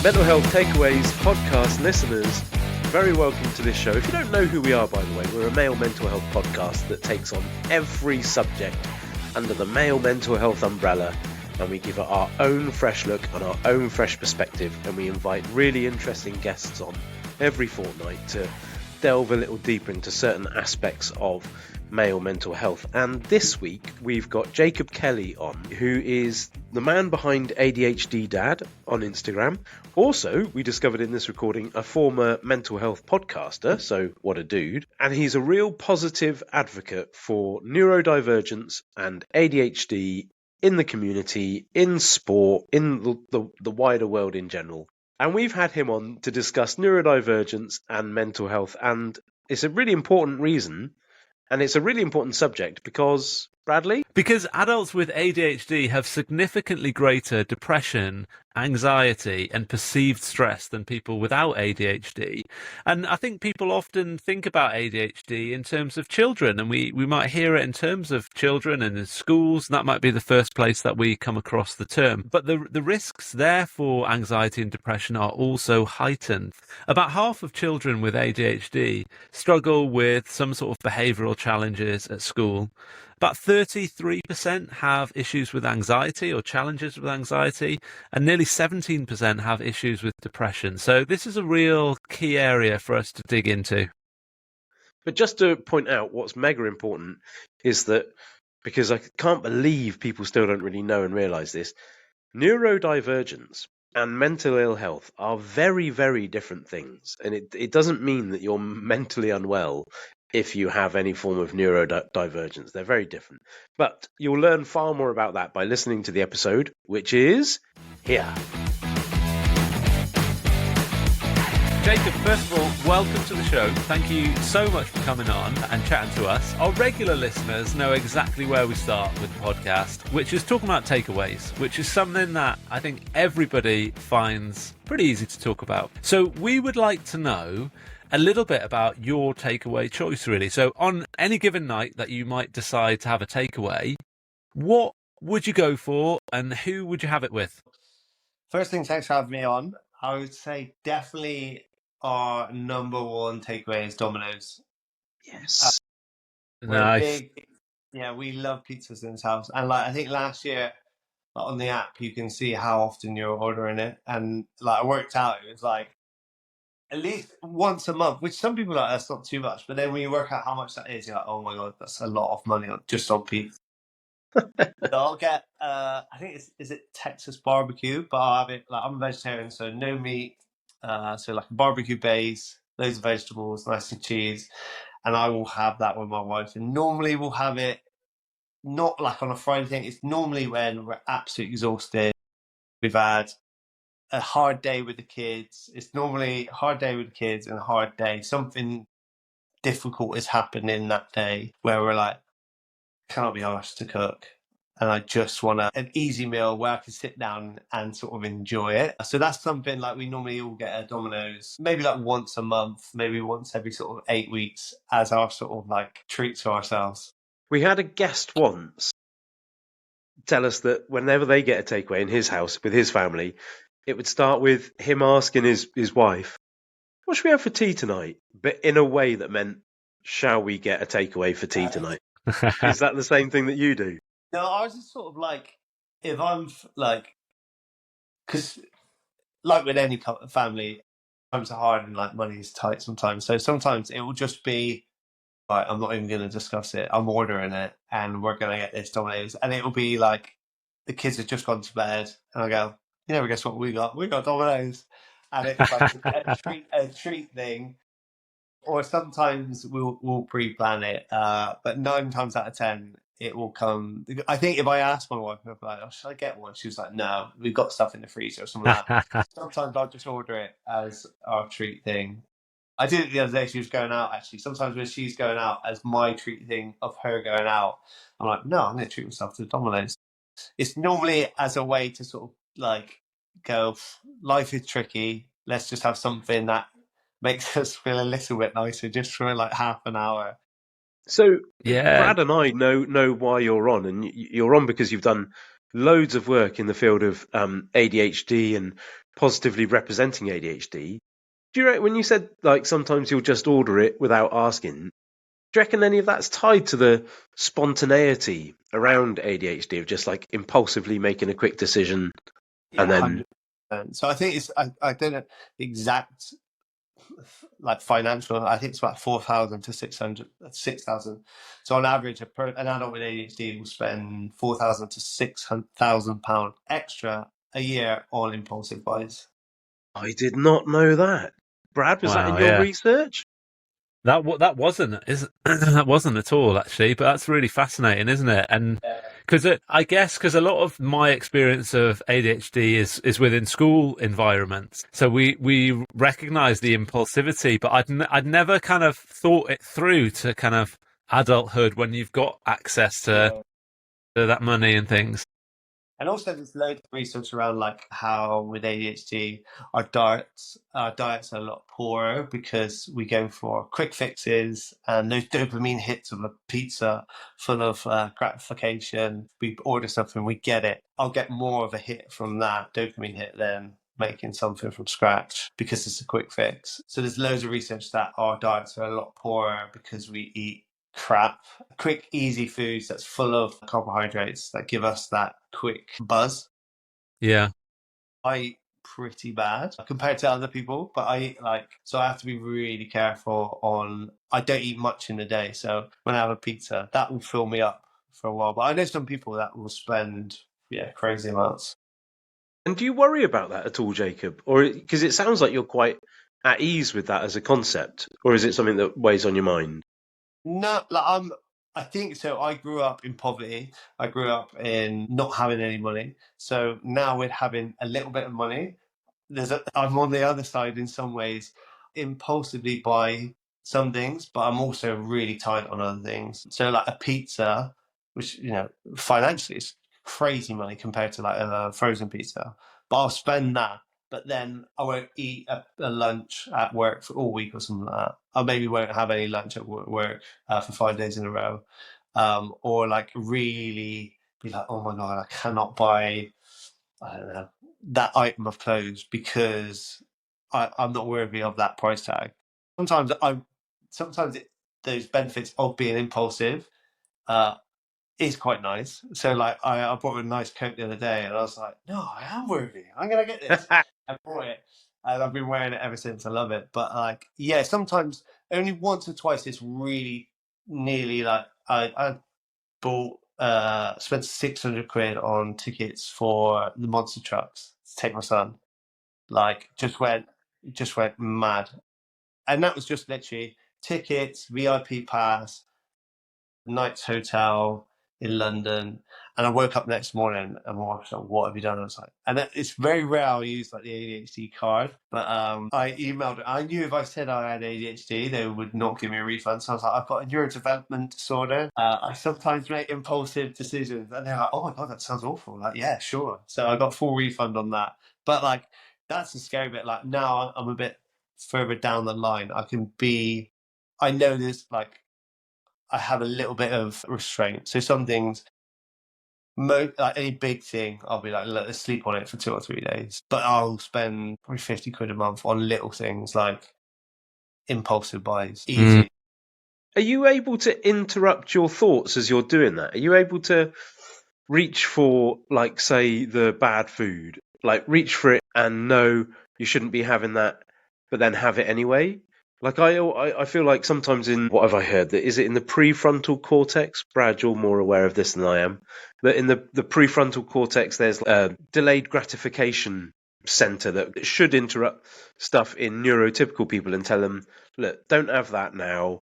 Mental Health Takeaways podcast listeners, very welcome to this show. If you don't know who we are, by the way, we're a male mental health podcast that takes on every subject under the male mental health umbrella, and we give it our own fresh look and our own fresh perspective, and we invite really interesting guests on every fortnight to delve a little deeper into certain aspects of male mental health. And this week we've got Jacob Kelly on, who is the man behind ADHD DAD on Instagram. Also, we discovered in this recording a former mental health podcaster, so what a dude. And he's a real positive advocate for neurodivergence and ADHD in the community, in sport, in the wider world in general. And we've had him on to discuss neurodivergence and mental health, and it's a really important reason. And it's a really important subject because, Bradley? Because adults with ADHD have significantly greater depression, anxiety, and perceived stress than people without ADHD. And I think people often think about ADHD in terms of children, and we might hear it in terms of children and in schools, and that might be the first place that we come across the term. But the risks there for anxiety and depression are also heightened. About half of children with ADHD struggle with some sort of behavioural challenges at school. About 33% have issues with anxiety or challenges with anxiety, and nearly 17% have issues with depression. So this is a real key area for us to dig into. But just to point out, what's mega important is that, because I can't believe people still don't really know and realise this, neurodivergence and mental ill health are very, very different things. And it doesn't mean that you're mentally unwell if you have any form of neurodivergence. They're very different. But you'll learn far more about that by listening to the episode, which is here. Jacob, first of all, welcome to the show. Thank you so much for coming on and chatting to us. Our regular listeners know exactly where we start with the podcast, which is talking about takeaways, which is something that I think everybody finds pretty easy to talk about. So we would like to know a little bit about your takeaway choice, really. So on any given night that you might decide to have a takeaway, what would you go for and who would you have it with? First thing, thanks for having me on. I would say definitely our number one takeaway is Domino's. Yes. Nice. We love pizzas in this house. And I think last year on the app, you can see how often you're ordering it. And I worked out, it was at least once a month, which some people are like, that's not too much. But then when you work out how much that is, you're like, oh my God, that's a lot of money just on pizza. So I'll get, I think is it Texas barbecue, but I'll have it, I'm a vegetarian, so no meat. So a barbecue base, loads of vegetables, nice and cheese. And I will have that with my wife. And normally we'll have it not on a Friday thing. It's normally when we're absolutely exhausted. We've had a hard day with the kids. It's normally a hard day with the kids and a hard day. Something difficult has happened in that day where we're can't be asked to cook. And I just want an easy meal where I can sit down and sort of enjoy it. So that's something we normally all get at Domino's, maybe once a month, maybe once every sort of 8 weeks as our sort of treat to ourselves. We had a guest once tell us that whenever they get a takeaway in his house with his family, it would start with him asking his wife, what should we have for tea tonight? But in a way that meant, shall we get a takeaway for tea tonight? Is that the same thing that you do? No, I was just sort of if I'm because with any family, times are hard and money is tight sometimes. So sometimes it will just be, I'm not even going to discuss it. I'm ordering it and we're going to get this Domino's. And it will be the kids have just gone to bed and I go, guess what we got? We got Domino's. And it's a treat thing. Or sometimes we'll pre-plan it. But 9 times out of 10, it will come. I think if I asked my wife, I'd be oh, should I get one? She was like, no, we've got stuff in the freezer or something like that. Sometimes I'll just order it as our treat thing. I did it the other day. She was going out, actually. Sometimes when she's going out as my treat thing of her going out, I'm like, no, I'm going to treat myself to Domino's. It's normally as a way to sort of go, life is tricky. Let's just have something that makes us feel a little bit nicer just for half an hour. So Brad and I know why you're on, and you're on because you've done loads of work in the field of ADHD and positively representing ADHD. Do you reckon when you said like sometimes you'll just order it without asking? Do you reckon any of that's tied to the spontaneity around ADHD of just like impulsively making a quick decision and Yeah, then 100%. So I think I don't know the exact like financial. I think it's about 4,000 to 6,000. So on average, an adult with ADHD will spend 4,000 to 6,000 pound extra a year on impulsive buys. I did not know that. Brad, was that in Wow, your yeah. research? That wasn't that wasn't at all actually, but that's really fascinating, isn't it? And because I guess because a lot of my experience of ADHD is within school environments, so we recognise the impulsivity, but I'd never kind of thought it through to kind of adulthood when you've got access to that money and things. And also, there's loads of research around like how with ADHD, our diets are a lot poorer because we go for quick fixes and those dopamine hits of a pizza full of gratification. We order something, we get it. I'll get more of a hit from that dopamine hit than making something from scratch because it's a quick fix. So there's loads of research that our diets are a lot poorer because we eat crap, quick, easy foods that's full of carbohydrates that give us that quick buzz. Yeah. I eat pretty bad compared to other people, but I eat so I have to be really careful I don't eat much in the day. So when I have a pizza, that will fill me up for a while. But I know some people that will spend, crazy amounts. And do you worry about that at all, Jacob? Or because it sounds like you're quite at ease with that as a concept, or is it something that weighs on your mind? No, I think so. I grew up in poverty. I grew up in not having any money. So now with having a little bit of money, I'm on the other side in some ways, impulsively buy some things, but I'm also really tight on other things. So like a pizza, which financially is crazy money compared to like a frozen pizza, but I'll spend that. But then I won't eat a lunch at work for all week or something like that. I maybe won't have any lunch at work for 5 days in a row, or like really be like, oh my god, I cannot buy, I don't know, that item of clothes because I'm not worthy of that price tag. Sometimes those benefits of being impulsive uh, is quite nice. So like I bought a nice coat the other day and I was like, no, I am worthy. I'm gonna get this. I bought it and I've been wearing it ever since. I love it. But like, yeah, sometimes only once or twice it's really nearly like I bought spent 600 quid on tickets for the monster trucks to take my son. Like just went mad. And that was just literally tickets, VIP pass, night's hotel in London. And I woke up next morning and my wife was like, what have you done? I was like, it's very rare I'll use like the ADHD card, but I emailed it. I knew if I said I had ADHD, they would not give me a refund. So I was like, I've got a neurodevelopment disorder. I sometimes make impulsive decisions. And they're like, oh my God, that sounds awful. Like, yeah, sure. So I got full refund on that. But like, that's the scary bit. Like now I'm a bit further down the line. I know there's like, I have a little bit of restraint. So some things, like any big thing, I'll be like, let's sleep on it for 2 or 3 days. But I'll spend probably 50 quid a month on little things like impulsive buys. Easy. Are you able to interrupt your thoughts as you're doing that? Are you able to reach for, like, say, the bad food? Like, reach for it and know you shouldn't be having that, but then have it anyway? Like, I feel like sometimes what have I heard? That is it in the prefrontal cortex? Brad, you're more aware of this than I am. But in the prefrontal cortex, there's a delayed gratification center that should interrupt stuff in neurotypical people and tell them, look, don't have that now.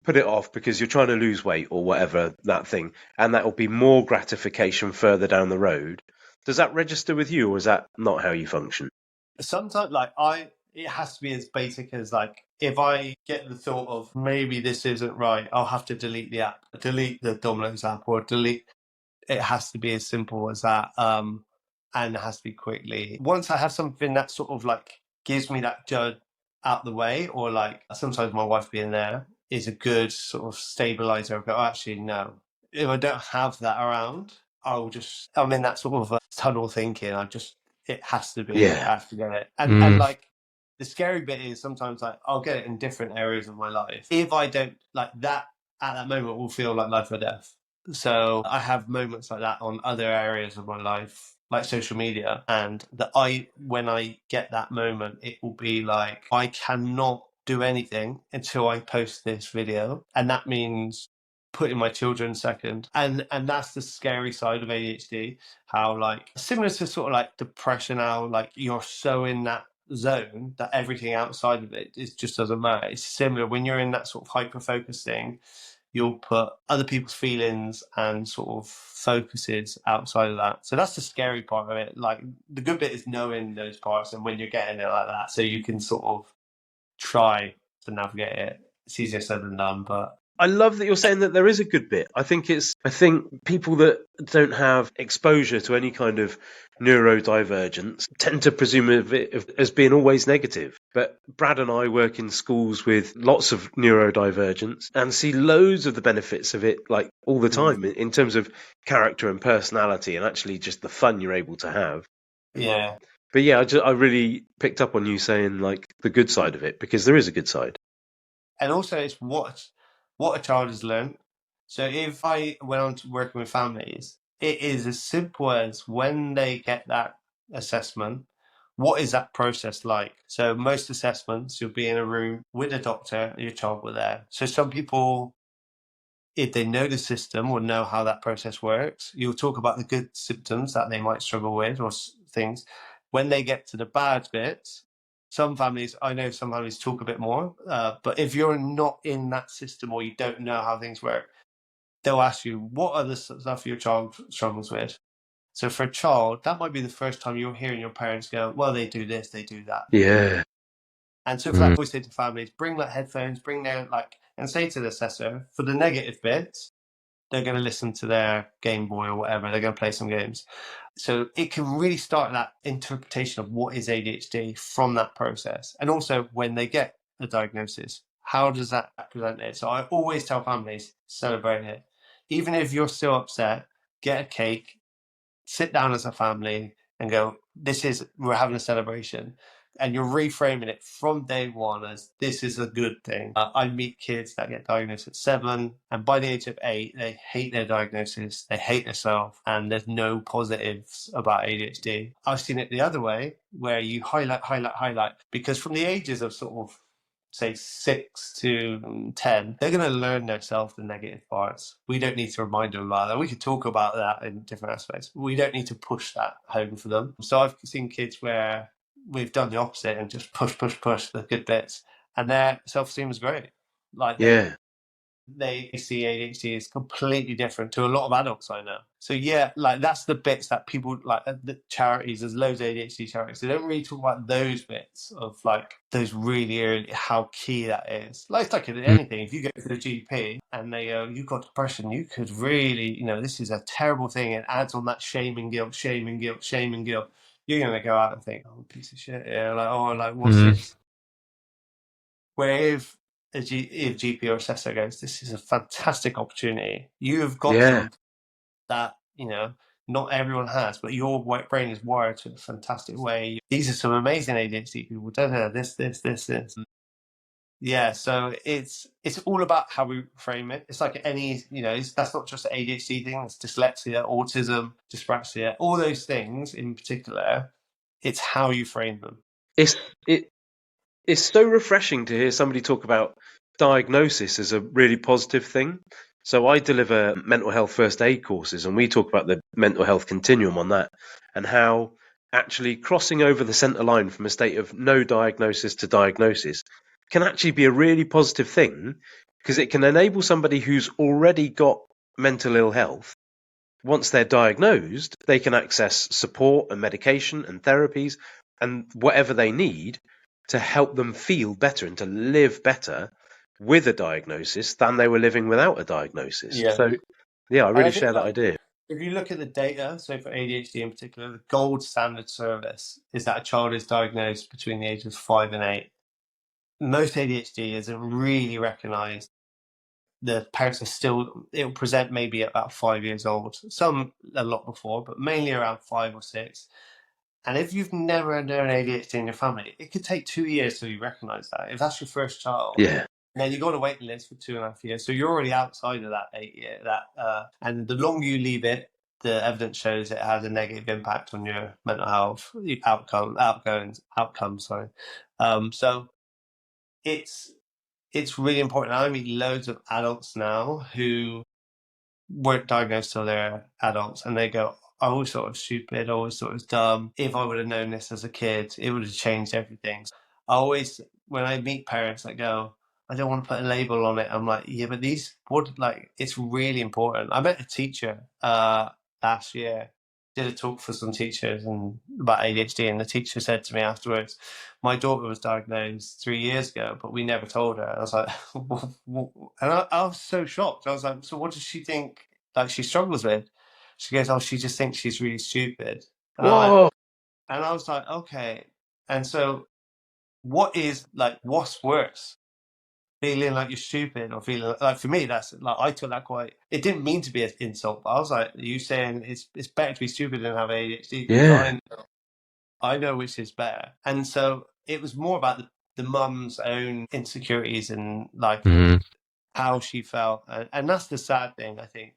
Put it off because you're trying to lose weight or whatever, that thing. And that will be more gratification further down the road. Does that register with you, or is that not how you function? Sometimes, it has to be as basic as like, if I get the thought of maybe this isn't right, I'll have to delete the app, delete the Domino's app, or delete. It has to be as simple as that, and it has to be quickly. Once I have something that sort of like gives me that judge out the way, or like sometimes my wife being there is a good sort of stabilizer. I go, actually, no. If I don't have that around, I'm in that sort of tunnel thinking. I just it has to be. Yeah. I have to get it. And like the scary bit is sometimes like I'll get it in different areas of my life. If I don't like that at that moment, will feel like life or death. So I have moments like that on other areas of my life, like social media, and when I get that moment, it will be like I cannot do anything until I post this video, and that means putting my children second, and that's the scary side of ADHD. How like similar to sort of like depression, how like you're so in that zone that everything outside of it just doesn't matter. It's similar when you're in that sort of hyper focus thing. You'll put other people's feelings and sort of focuses outside of that. So that's the scary part of it. Like the good bit is knowing those parts and when you're getting it like that, so you can sort of try to navigate it. It's easier said than done, but I love that you're saying that there is a good bit. I think people that don't have exposure to any kind of neurodivergence tend to presume of it as being always negative. But Brad and I work in schools with lots of neurodivergence and see loads of the benefits of it, like all the time, in terms of character and personality and actually just the fun you're able to have. yeah. But yeah, I really picked up on you saying like the good side of it, because there is a good side. And also it's what a child has learned. So if I went on to working with families, it is as simple as when they get that assessment, what is that process like? So most assessments, you'll be in a room with a doctor and your child will there. So some people, if they know the system, will know how that process works. You'll talk about the good symptoms that they might struggle with or things. When they get to the bad bits, I know some families talk a bit more, but if you're not in that system or you don't know how things work, they'll ask you, what are the stuff your child struggles with? So for a child, that might be the first time you're hearing your parents go, well, they do this, they do that. Yeah. And so for that, I always say to families, bring like headphones, bring their and say to the assessor, for the negative bits, they're going to listen to their Game Boy or whatever. They're going to play some games. So it can really start that interpretation of what is ADHD from that process. And also when they get a diagnosis, how does that present it? So I always tell families, celebrate it. Even if you're still upset, get a cake, sit down as a family and go, we're having a celebration. And you're reframing it from day one as this is a good thing. I meet kids that get diagnosed at 7, and by the age of 8, they hate their diagnosis, they hate themselves, and there's no positives about ADHD. I've seen it the other way, where you highlight, because from the ages of sort of, say, 6 to 10, they're going to learn themselves the negative parts. We don't need to remind them about that. We could talk about that in different aspects. We don't need to push that home for them. So I've seen kids where we've done the opposite and just push the good bits, and their self-esteem is great. Like they see ADHD is completely different to a lot of adults I know. So yeah, like that's the bits that people like the charities. There's loads of ADHD charities. They don't really talk about those bits of like those really early, how key that is. Like it's like anything. If you go to the GP and they go, "You've got depression," you could really, this is a terrible thing. It adds on that shame and guilt. You're going to go out and think, oh, piece of shit. Yeah, what's this? Where if GP or assessor goes, this is a fantastic opportunity. You've got something that, not everyone has, but your brain is wired to a fantastic way. These are some amazing ADHD people. This. Yeah, so it's all about how we frame it. It's like any, that's not just an ADHD thing. It's dyslexia, autism, dyspraxia, all those things in particular. It's how you frame them. It's so refreshing to hear somebody talk about diagnosis as a really positive thing. So I deliver mental health first aid courses, and we talk about the mental health continuum on that, and how actually crossing over the centre line from a state of no diagnosis to diagnosis can actually be a really positive thing, because it can enable somebody who's already got mental ill health. Once they're diagnosed, they can access support and medication and therapies and whatever they need to help them feel better and to live better with a diagnosis than they were living without a diagnosis. Yeah. So, I really share that idea. If you look at the data, so for ADHD in particular, the gold standard service is that a child is diagnosed between the ages of 5 and 8. Most ADHD isn't really recognised. The parents it'll present maybe at about 5 years old. Some a lot before, but mainly around 5 or 6. And if you've never known ADHD in your family, it could take 2 years till you recognise that. If that's your first child, Yeah. then you go on a waiting list for 2.5 years. So you're already outside of that 8 year. And the longer you leave it, the evidence shows it has a negative impact on your mental health outcomes. Sorry. So it's really important. I meet loads of adults now who weren't diagnosed till they're adults, and they go, I always thought it was stupid, I always thought it was dumb. If I would have known this as a kid, it would have changed everything. I always, when I meet parents that go, I don't want to put a label on it, I'm like, yeah, but it's really important. I met a teacher last year, did a talk for some teachers and about ADHD, and the teacher said to me afterwards, my daughter was diagnosed 3 years ago, but we never told her. I was like, and I was so shocked. I was like, so what does she think like she struggles with? She goes, oh, she just thinks she's really stupid. Whoa. And I was like, okay. And so what's worse? Feeling like you're stupid, or feeling like, for me, that's like, I took that quite, it didn't mean to be an insult, but I was like, are you saying it's better to be stupid than have ADHD? Yeah. I know which is better. And so it was more about the mum's own insecurities and like how she felt. And that's the sad thing, I think.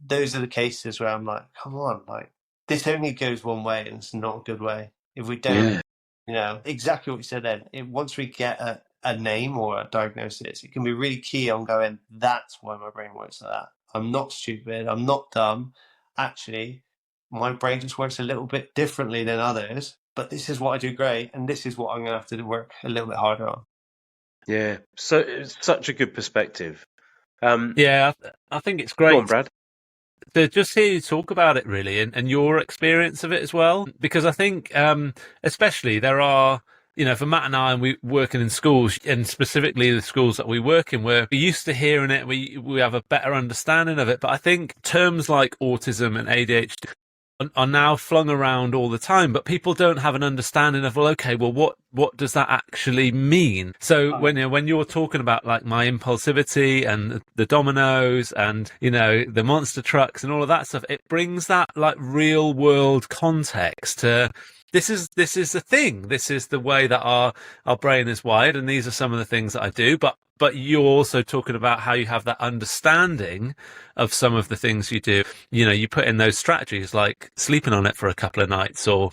Those are the cases where I'm like, come on, like this only goes one way, and it's not a good way. If we don't, exactly what you said then, once we get a name or a diagnosis, it can be really key on going, that's why my brain works like that. I'm not stupid, I'm not dumb. Actually, my brain just works a little bit differently than others, but this is what I do great, and this is what I'm going to have to work a little bit harder on. Yeah. So it's such a good perspective. Yeah, I think it's great. Go on, Brad. To just hear you talk about it, really, and your experience of it as well, because I think especially there are, for Matt and I, and we working in schools, and specifically the schools that we work in, we're used to hearing it, we have a better understanding of it, but I think terms like autism and ADHD are now flung around all the time, but people don't have an understanding of, well, okay, well, what does that actually mean? So when you're talking about like my impulsivity and the dominoes and, the monster trucks and all of that stuff, it brings that like real world context to, this is the thing. This is the way that our brain is wired, and these are some of the things that I do. But you're also talking about how you have that understanding of some of the things you do. You put in those strategies like sleeping on it for a couple of nights, or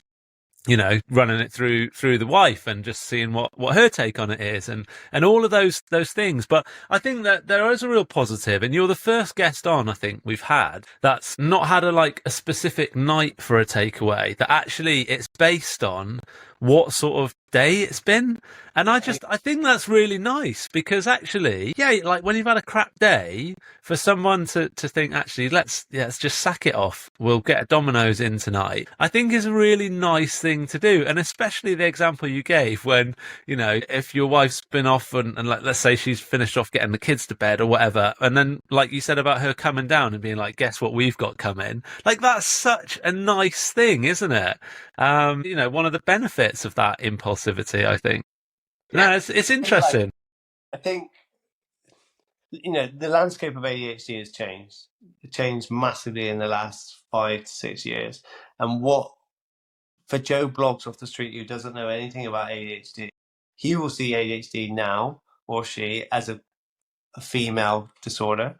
running it through the wife and just seeing what her take on it is, and all of those things. But I think that there is a real positive, and you're the first guest on, I think, we've had that's not had a specific night for a takeaway, that actually it's based on what sort of day it's been. And I think that's really nice, because actually, like when you've had a crap day, for someone to think, actually, let's just sack it off, we'll get a Domino's in tonight, I think is a really nice thing to do. And especially the example you gave when, if your wife's been off and like, let's say she's finished off getting the kids to bed or whatever, and then like you said about her coming down and being like, guess what we've got coming, like that's such a nice thing, isn't it? One of the benefits of that impulsivity, I think. No, it's interesting. I think, the landscape of ADHD has changed. It changed massively in the last 5 to 6 years. And for Joe Bloggs off the street who doesn't know anything about ADHD, he will see ADHD now, or she, as a female disorder,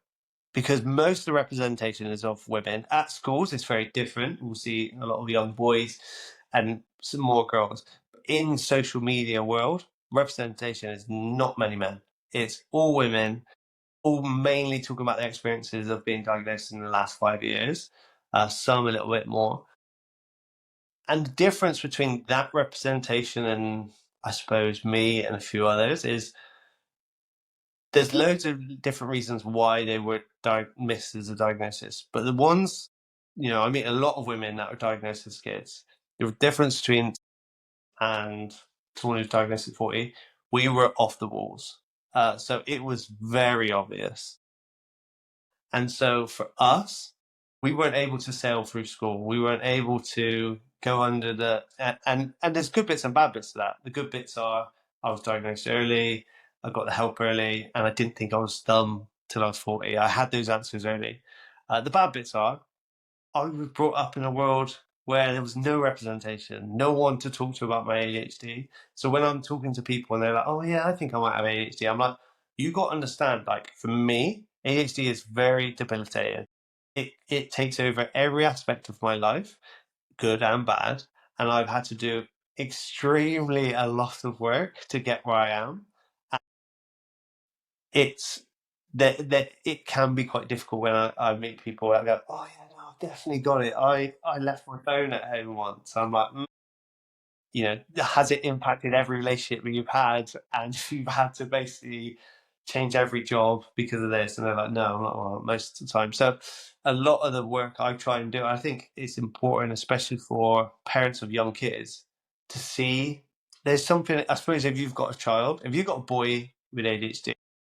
because most of the representation is of women. At schools, it's very different. We'll see a lot of young boys and some more girls. In social media world, representation is not many men. It's all women, all mainly talking about their experiences of being diagnosed in the last 5 years, some a little bit more. And the difference between that representation and, I suppose, me and a few others is there's loads of different reasons why they were missed as a diagnosis. But the ones, I meet a lot of women that were diagnosed as kids. The difference between and someone who's diagnosed at 40, we were off the walls. So it was very obvious. And so for us, we weren't able to sail through school. We weren't able to go under and there's good bits and bad bits to that. The good bits are I was diagnosed early, I got the help early, and I didn't think I was dumb till I was 40. I had those answers early. The bad bits are I was brought up in a world where there was no representation, no one to talk to about my ADHD. So when I'm talking to people and they're like, "Oh yeah, I think I might have ADHD," I'm like, "You got to understand, like for me, ADHD is very debilitating. It takes over every aspect of my life, good and bad, and I've had to do extremely a lot of work to get where I am. And it's that it can be quite difficult when I meet people and I go, "Oh yeah, no, I've definitely got it. I left my phone at home once." I'm like, you know, has it impacted every relationship you've had, and you've had to basically change every job because of this? And they're like, no, not well, most of the time. So a lot of the work I try and do, I think it's important, especially for parents of young kids, to see there's something. I suppose if you've got a child, if you've got a boy with ADHD,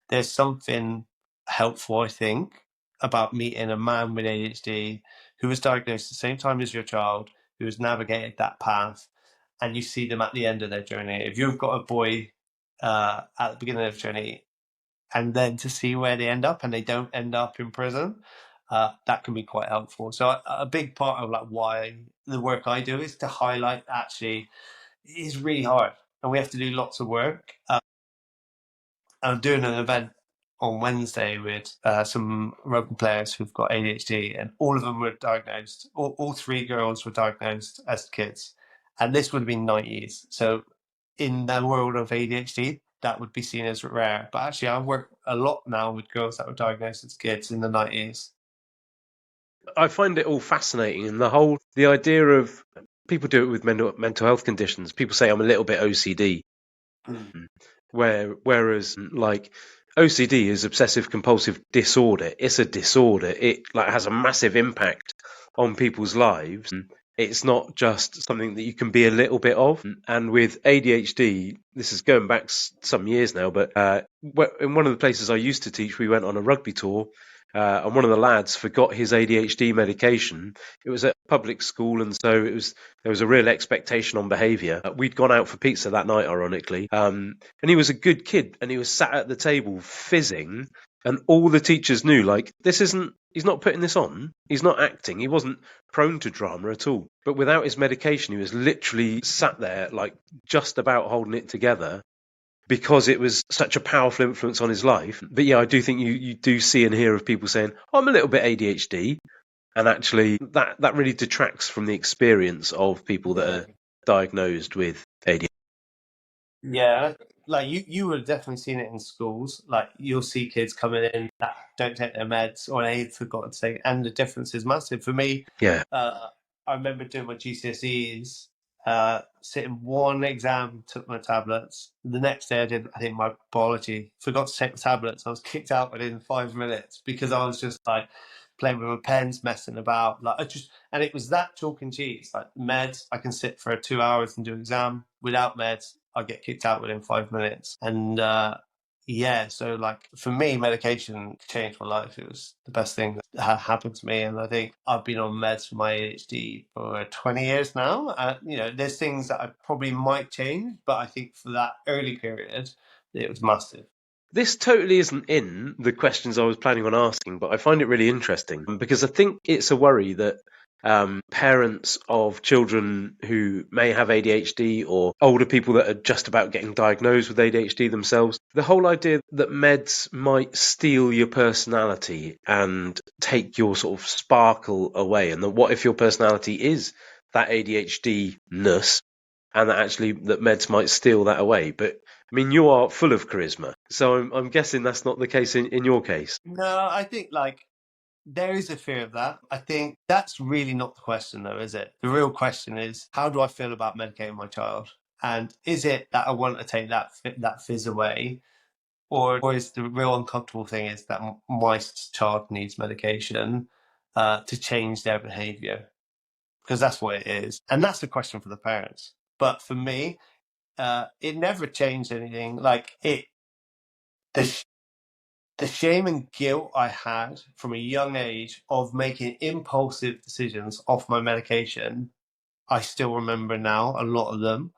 there's something helpful, I think, about meeting a man with ADHD who was diagnosed at the same time as your child, who has navigated that path, and you see them at the end of their journey. If you've got a boy at the beginning of the journey, and then to see where they end up, and they don't end up in prison, that can be quite helpful. So a big part of like why the work I do is to highlight actually it is really hard, and we have to do lots of work. I'm doing an event on Wednesday with some rugby players who've got ADHD, and all of them were diagnosed. All three girls were diagnosed as kids, and this would have been 90s. So, in the world of ADHD, that would be seen as rare. But actually, I work a lot now with girls that were diagnosed as kids in the 90s. I find it all fascinating, and the idea of people do it with mental health conditions. People say I'm a little bit OCD, whereas like OCD is obsessive compulsive disorder. It's a disorder. It like has a massive impact on people's lives. It's not just something that you can be a little bit of. And with ADHD, this is going back some years now, but in one of the places I used to teach, we went on a rugby tour, and one of the lads forgot his ADHD medication. It was at a public school, and so there was a real expectation on behaviour. We'd gone out for pizza that night, ironically, and he was a good kid, and he was sat at the table fizzing, and all the teachers knew, like, he's not putting this on, he's not acting, he wasn't prone to drama at all. But without his medication, he was literally sat there, like, just about holding it together, because it was such a powerful influence on his life. But yeah, I do think you do see and hear of people saying, oh, I'm a little bit ADHD. And actually, that really detracts from the experience of people that are diagnosed with ADHD. Yeah, like you would have definitely seen it in schools. Like you'll see kids coming in that don't take their meds or they forgot to take, and the difference is massive. For me, Yeah. I remember doing my GCSEs, sitting one exam, took my tablets. The next day I did, I think, my biology, forgot to take the tablets. I was kicked out within 5 minutes because I was just like playing with my pens, messing about. Like and it was that chalk and cheese. Like meds, I can sit for 2 hours and do an exam. Without meds, I get kicked out within 5 minutes. And yeah, so like for me, medication changed my life. It was the best thing that happened to me. And I think I've been on meds for my ADHD for 20 years now. You know, there's things that I probably might change, but I think for that early period, it was massive. This totally isn't in the questions I was planning on asking, but I find it really interesting because I think it's a worry that parents of children who may have ADHD or older people that are just about getting diagnosed with ADHD themselves, the whole idea that meds might steal your personality and take your sort of sparkle away, and that what if your personality is that ADHD-ness, and that actually that meds might steal that away. But I mean, you are full of charisma, so I'm guessing that's not the case in your case. No, I think like there is a fear of that. I think that's really not the question, though, is it? The real question is, how do I feel about medicating my child? And is it that I want to take that fizz away? Or is the real uncomfortable thing is that my child needs medication to change their behavior? Because that's what it is. And that's the question for the parents. But for me, it never changed anything. Like the shame and guilt I had from a young age of making impulsive decisions off my medication, I still remember now, a lot of them.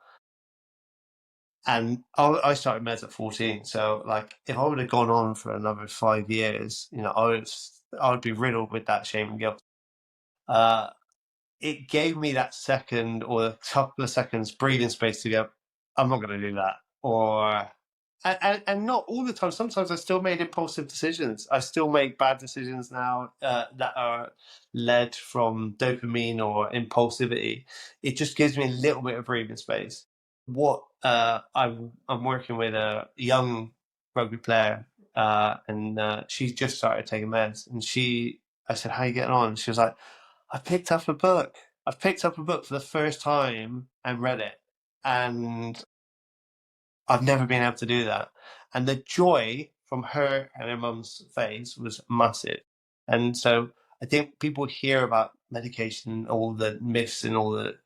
And I started meds at 14. So, like, if I would have gone on for another 5 years, you know, I would be riddled with that shame and guilt. it gave me that second or a couple of seconds breathing space to go, I'm not going to do that. Or, and not all the time. Sometimes I still made impulsive decisions. I still make bad decisions now that are led from dopamine or impulsivity. It just gives me a little bit of breathing space. What I'm working with a young rugby player, and she's just started taking meds. And I said, "How are you getting on?" She was like, I picked up a book. I've picked up a book for the first time and read it. And I've never been able to do that. And the joy from her and her mum's face was massive. And so I think people hear about medication, all the myths and all the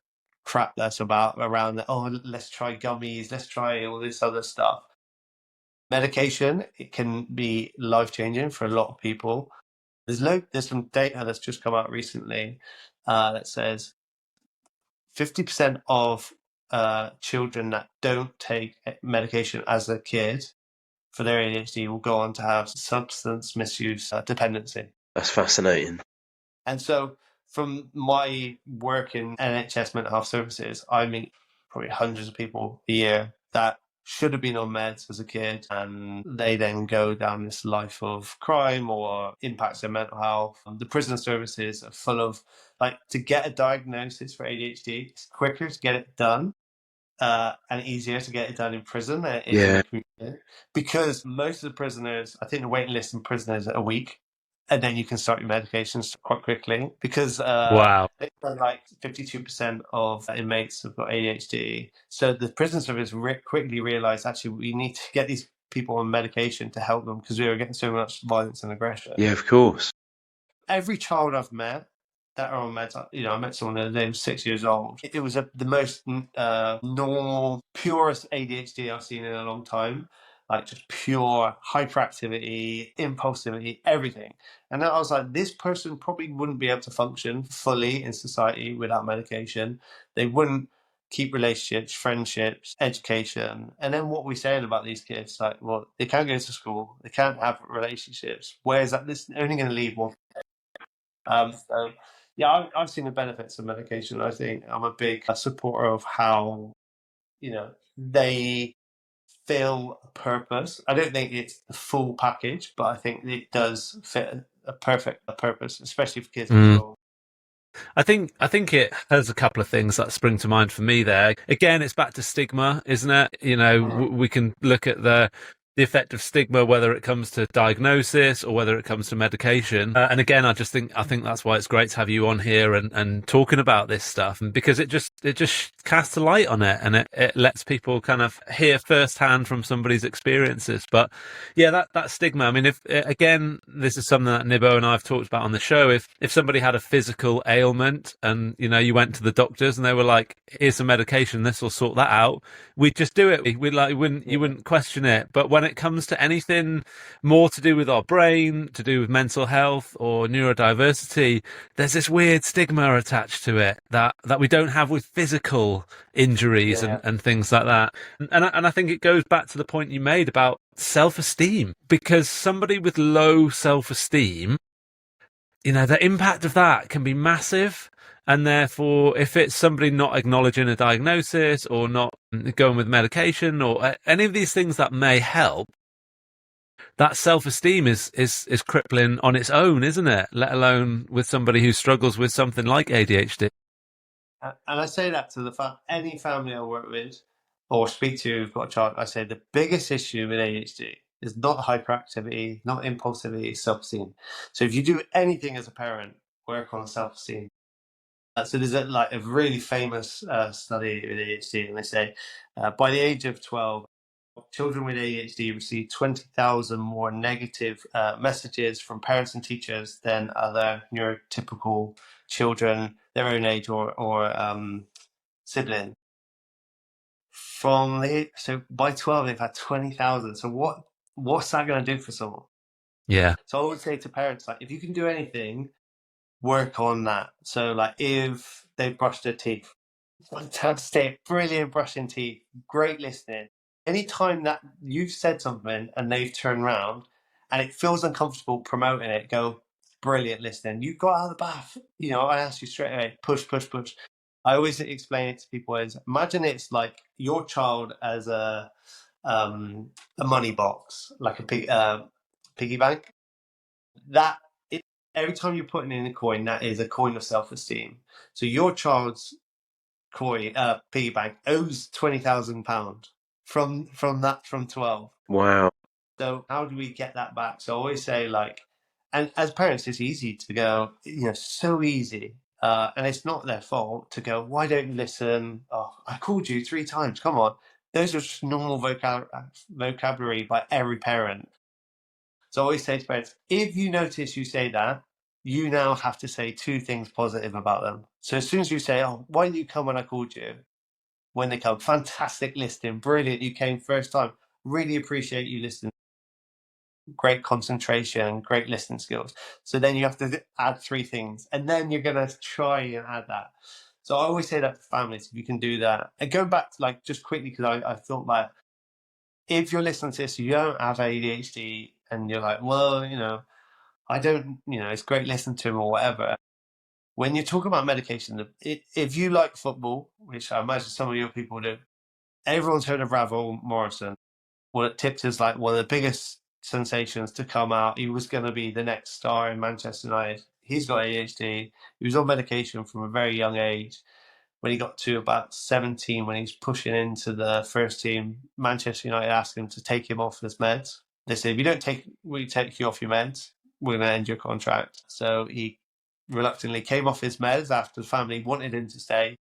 crap that's around that, oh, let's try gummies, let's try all this other stuff. Medication, it can be life-changing for a lot of people. There's some data that's just come out recently that says 50% of children that don't take medication as a kid for their ADHD will go on to have substance misuse dependency. That's fascinating. And so from my work in NHS mental health services, I meet probably hundreds of people a year that should have been on meds as a kid, and they then go down this life of crime or impacts their mental health. The prison services are full of, like, to get a diagnosis for ADHD, it's quicker to get it done and easier to get it done in prison than it is in the community. Because most of the prisoners, I think the waiting list in prison is a week, and then you can start your medications quite quickly. Because Wow. like 52% of inmates have got ADHD. So the prison service quickly realised, actually, we need to get these people on medication to help them because we were getting so much violence and aggression. Yeah, of course. Every child I've met that are on meds, I met someone the other day who was 6 years old. It was the most normal, purest ADHD I've seen in a long time. Like, just pure hyperactivity, impulsivity, everything. And I was like, this person probably wouldn't be able to function fully in society without medication. They wouldn't keep relationships, friendships, education. And then what we're saying about these kids, like, well, they can't go to school, they can't have relationships. Whereas that this is only going to leave one. So yeah, I've seen the benefits of medication. I think I'm a big supporter of how, they fill a purpose. I don't think it's the full package, but I think it does fit a perfect purpose, especially for kids at school. I think it has a couple of things that spring to mind for me there. Again, it's back to stigma, isn't it? We can look at the effect of stigma, whether it comes to diagnosis or whether it comes to medication. And again, I think that's why it's great to have you on here and talking about this stuff, and because it just casts a light on it, and it lets people kind of hear firsthand from somebody's experiences. But yeah, that stigma. I mean, if again, this is something that Nibbo and I have talked about on the show. If somebody had a physical ailment and you went to the doctors and they were like, "Here's some medication, this will sort that out," we'd just do it. You wouldn't question it. But when it comes to anything more to do with our brain, to do with mental health or neurodiversity, there's this weird stigma attached to it that we don't have with physical injuries and things like that. And I think it goes back to the point you made about self-esteem, because somebody with low self-esteem, the impact of that can be massive. And therefore, if it's somebody not acknowledging a diagnosis or not going with medication or any of these things that may help, that self-esteem is crippling on its own, isn't it? Let alone with somebody who struggles with something like ADHD. And I say that to any family I work with or speak to who've got a child, I say the biggest issue with ADHD is not hyperactivity, not impulsivity, self-esteem. So if you do anything as a parent, work on self-esteem. So there's a really famous study with ADHD, and they say by the age of 12, children with ADHD receive 20,000 more negative messages from parents and teachers than other neurotypical children their own age or siblings. So by 12, they've had 20,000. So what's that going to do for someone? Yeah. So I would say to parents, like, if you can do anything, work on that. So, like, if they've brushed their teeth, fantastic, brilliant brushing teeth, great listening. Anytime that you've said something and they've turned around and it feels uncomfortable promoting it, go, brilliant listening. You got out of the bath. You know, I asked you straight away, push, push, push. I always explain it to people as, imagine it's like your child as a money box, like a piggy bank. That every time you're putting in a coin, that is a coin of self-esteem. So your child's piggy bank owes £20,000 from 12. Wow. So how do we get that back? So I always say, like, and as parents, it's easy to go, you know, so easy. And it's not their fault to go, why don't you listen? Oh, I called you 3 times. Come on. Those are just normal vocabulary by every parent. So I always say to parents, if you notice you say that, you now have to say 2 things positive about them. So as soon as you say, oh, why didn't you come when I called you? When they come, fantastic listening, brilliant, you came first time. Really appreciate you listening. Great concentration, great listening skills. So then you have to add 3 things, and then you're going to try and add that. So I always say that to families, if you can do that. And going back to, like, just quickly, because I thought that if you're listening to this, you don't have ADHD, and you're like, well, you know, I don't, you know, it's great listening to him or whatever. When you're talking about medication, if you like football, which I imagine some of your people do, everyone's heard of Ravel Morrison. Well, it tipped as like one of the biggest sensations to come out. He was going to be the next star in Manchester United. He's got ADHD. He was on medication from a very young age. When he got to about 17, when he's pushing into the first team, Manchester United asked him to take him off his meds. They said, if you don't we take you off your meds, we're going to end your contract. So he reluctantly came off his meds after the family wanted him to stay.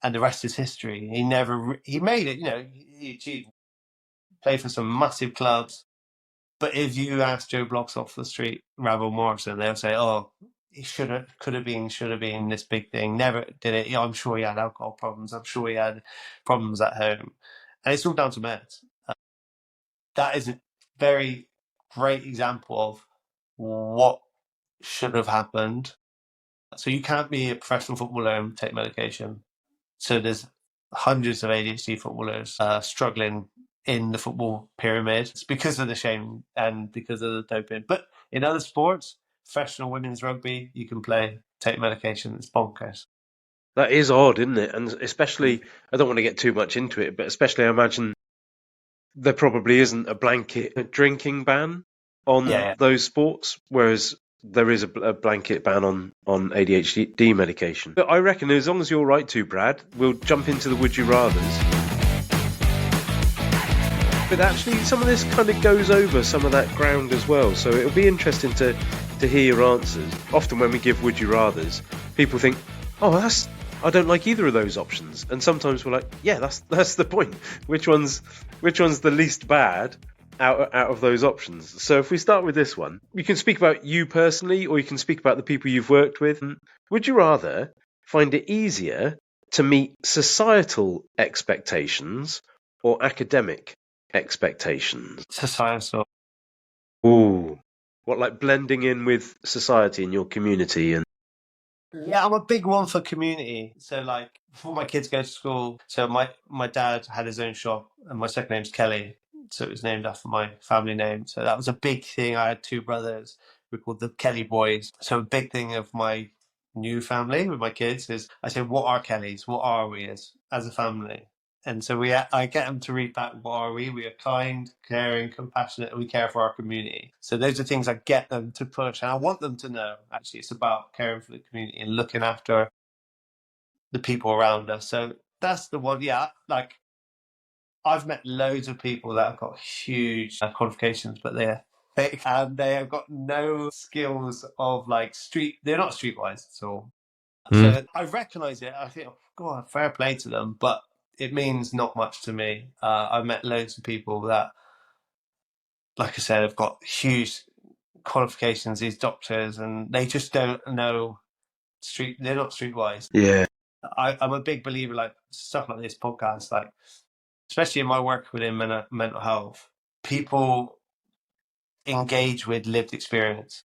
And the rest is history. He made it, you know, he achieved, played for some massive clubs. But if you ask Joe Bloggs off the street, Ravel Morrison, they'll say, oh, he should have been this big thing. Never did it. I'm sure he had alcohol problems. I'm sure he had problems at home. And it's all down to meds. That is a very great example of what should have happened. So you can't be a professional footballer and take medication. So there's hundreds of ADHD footballers struggling in the football pyramid. It's because of the shame and because of the doping. But in other sports, professional women's rugby, you can take medication. It's bonkers. That is odd, isn't it? And especially, I don't want to get too much into it, but especially I imagine there probably isn't a blanket drinking ban on those sports, whereas there is a blanket ban on ADHD medication. But I reckon as long as you're right to, Brad, we'll jump into the would you rathers. But actually, some of this kind of goes over some of that ground as well. So it'll be interesting to hear your answers. Often when we give would you rathers, people think, oh, I don't like either of those options. And sometimes we're like, yeah, that's the point. Which one's the least bad out of those options? So if we start with this one, you can speak about you personally, or you can speak about the people you've worked with. Would you rather find it easier to meet societal expectations or academic expectations? Societal. Ooh. What, like blending in with society in your community? And yeah, I'm a big one for community. So, like, before my kids go to school, so my dad had his own shop, and my second name's Kelly, so it was named after my family name. So that was a big thing. I had 2 brothers. We called the Kelly boys. So a big thing of my new family with my kids is I say, what are Kellys? What are we as a family? And so I get them to read back, what are we? We are kind, caring, compassionate, and we care for our community. So those are things I get them to push. And I want them to know, actually, it's about caring for the community and looking after the people around us. So that's the one. Yeah, like, I've met loads of people that have got huge qualifications, but they're fake and they have got no skills of, like, they're not streetwise at all. So I recognise it. I think, oh, God, fair play to them, but it means not much to me. I've met loads of people that, like I said, have got huge qualifications, these doctors, and they just don't know they're not streetwise. yeah. I'm a big believer, like, stuff like this podcast, like, especially in my work within mental health, people engage with lived experience.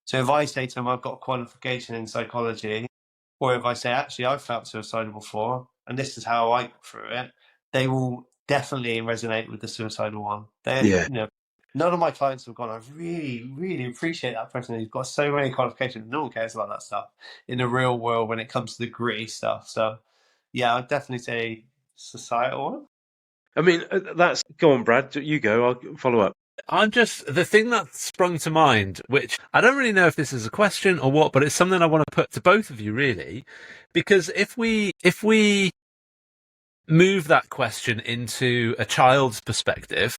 So if I say to them, I've got a qualification in psychology, or if I say, actually, I've felt suicidal before, and this is how I got through it, they will definitely resonate with the suicidal one. You know, None of my clients have gone, I really, really appreciate that person who's got so many qualifications. No one cares about that stuff in the real world when it comes to the gritty stuff. So, yeah, I'd definitely say societal. I mean, that's go on, Brad. You go. I'll follow up. The thing that sprung to mind, which I don't really know if this is a question or what, but it's something I want to put to both of you, really, because if we move that question into a child's perspective,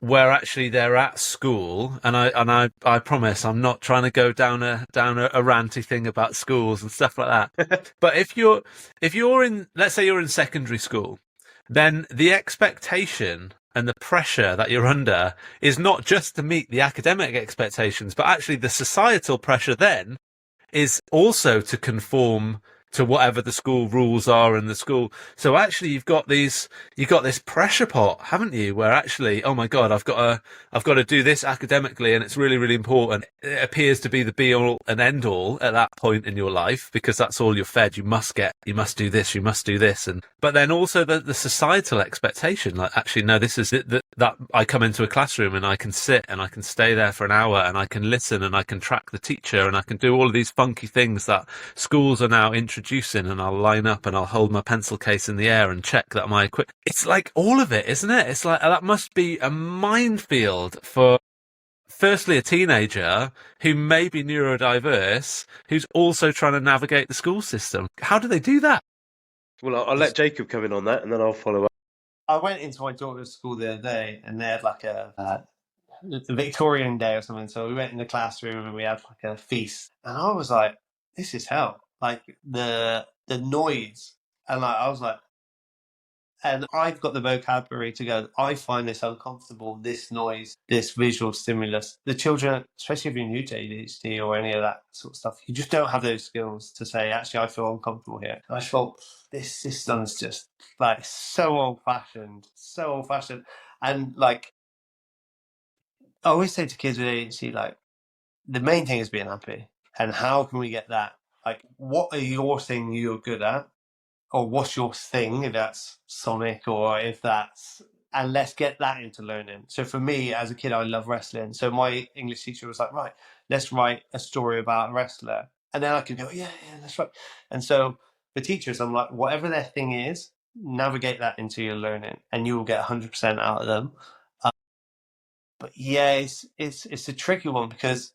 where actually they're at school, and I promise I'm not trying to go down a ranty thing about schools and stuff like that. But if you're in, let's say you're in secondary school, then the expectation and the pressure that you're under is not just to meet the academic expectations, but actually the societal pressure then is also to conform to whatever the school rules are in the school. So actually you've got this pressure pot, haven't you, where actually, oh my God, I've got to do this academically, and it's really, really important. It appears to be the be all and end all at that point in your life, because that's all you're fed. You must do this, you must do this. But then also the societal expectation, like, actually, no, this is that I come into a classroom and I can sit and I can stay there for an hour and I can listen and I can track the teacher and I can do all of these funky things that schools are now introducing, and I'll line up and I'll hold my pencil case in the air and check that my equipment. It's like all of it, isn't it? It's like that must be a minefield for, firstly, a teenager who may be neurodiverse, who's also trying to navigate the school system. How do they do that? Well, I'll let Jacob come in on that, and then I'll follow up. I went into my daughter's school the other day, and they had like a Victorian Day or something. So we went in the classroom and we had like a feast, and I was like, "This is hell!" Like the noise, and like I was like, and I've got the vocabulary to go, I find this uncomfortable, this noise, this visual stimulus. The children, especially if you're new to ADHD or any of that sort of stuff, you just don't have those skills to say, actually, I feel uncomfortable here. And I felt this system's just like so old fashioned. And like, I always say to kids with ADHD, like, the main thing is being happy. And how can we get that? Like, what are your thing you're good at? Or what's your thing, if that's Sonic or if that's, and let's get that into learning. So for me, as a kid, I love wrestling. So my English teacher was like, right, let's write a story about a wrestler. And then I could go, yeah, that's right. And so for teachers, I'm like, whatever their thing is, navigate that into your learning and you will get 100% out of them. But yeah, it's a tricky one, because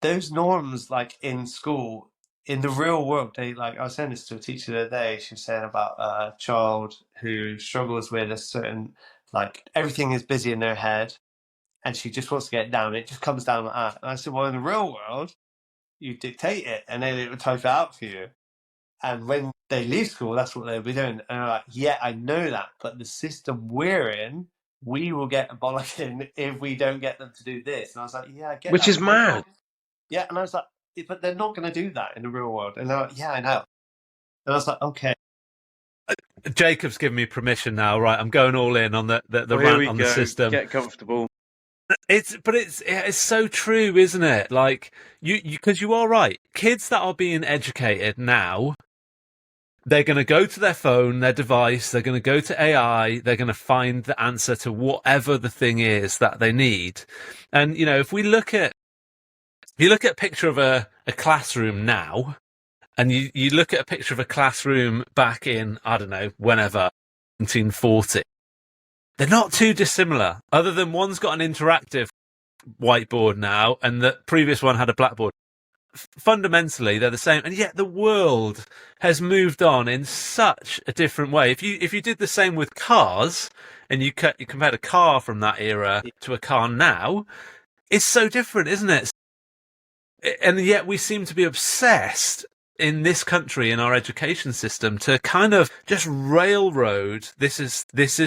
those norms, like in school, in the real world, they, like, I was saying this to a teacher the other day. She was saying about a child who struggles with a certain, like, everything is busy in their head, and she just wants to get it down. It just comes down like that. And I said, well, in the real world, you dictate it, and then it will type it out for you. And when they leave school, that's what they'll be doing. And I'm like, yeah, I know that, but the system we're in, we will get a bollocking if we don't get them to do this. And I was like, yeah, I get Which that. is mad. Yeah, and I was like, but they're not going to do that in the real world. And they're like, yeah, I know. And I was like, okay. Jacob's given me permission now. Right, I'm going all in on the Well, rant on the system. Get comfortable. It's so true, isn't it? Like because you are right. Kids that are being educated now, they're going to go to their phone, their device. They're going to go to AI. They're going to find the answer to whatever the thing is that they need. And if you look at a picture of a classroom now, and you look at a picture of a classroom back in, I don't know, whenever, 1940, they're not too dissimilar, other than one's got an interactive whiteboard now and the previous one had a blackboard. Fundamentally, they're the same, and yet the world has moved on in such a different way. If you did the same with cars, and you compared a car from that era to a car now, it's so different, isn't it? And yet we seem to be obsessed in this country, in our education system, to kind of just railroad this is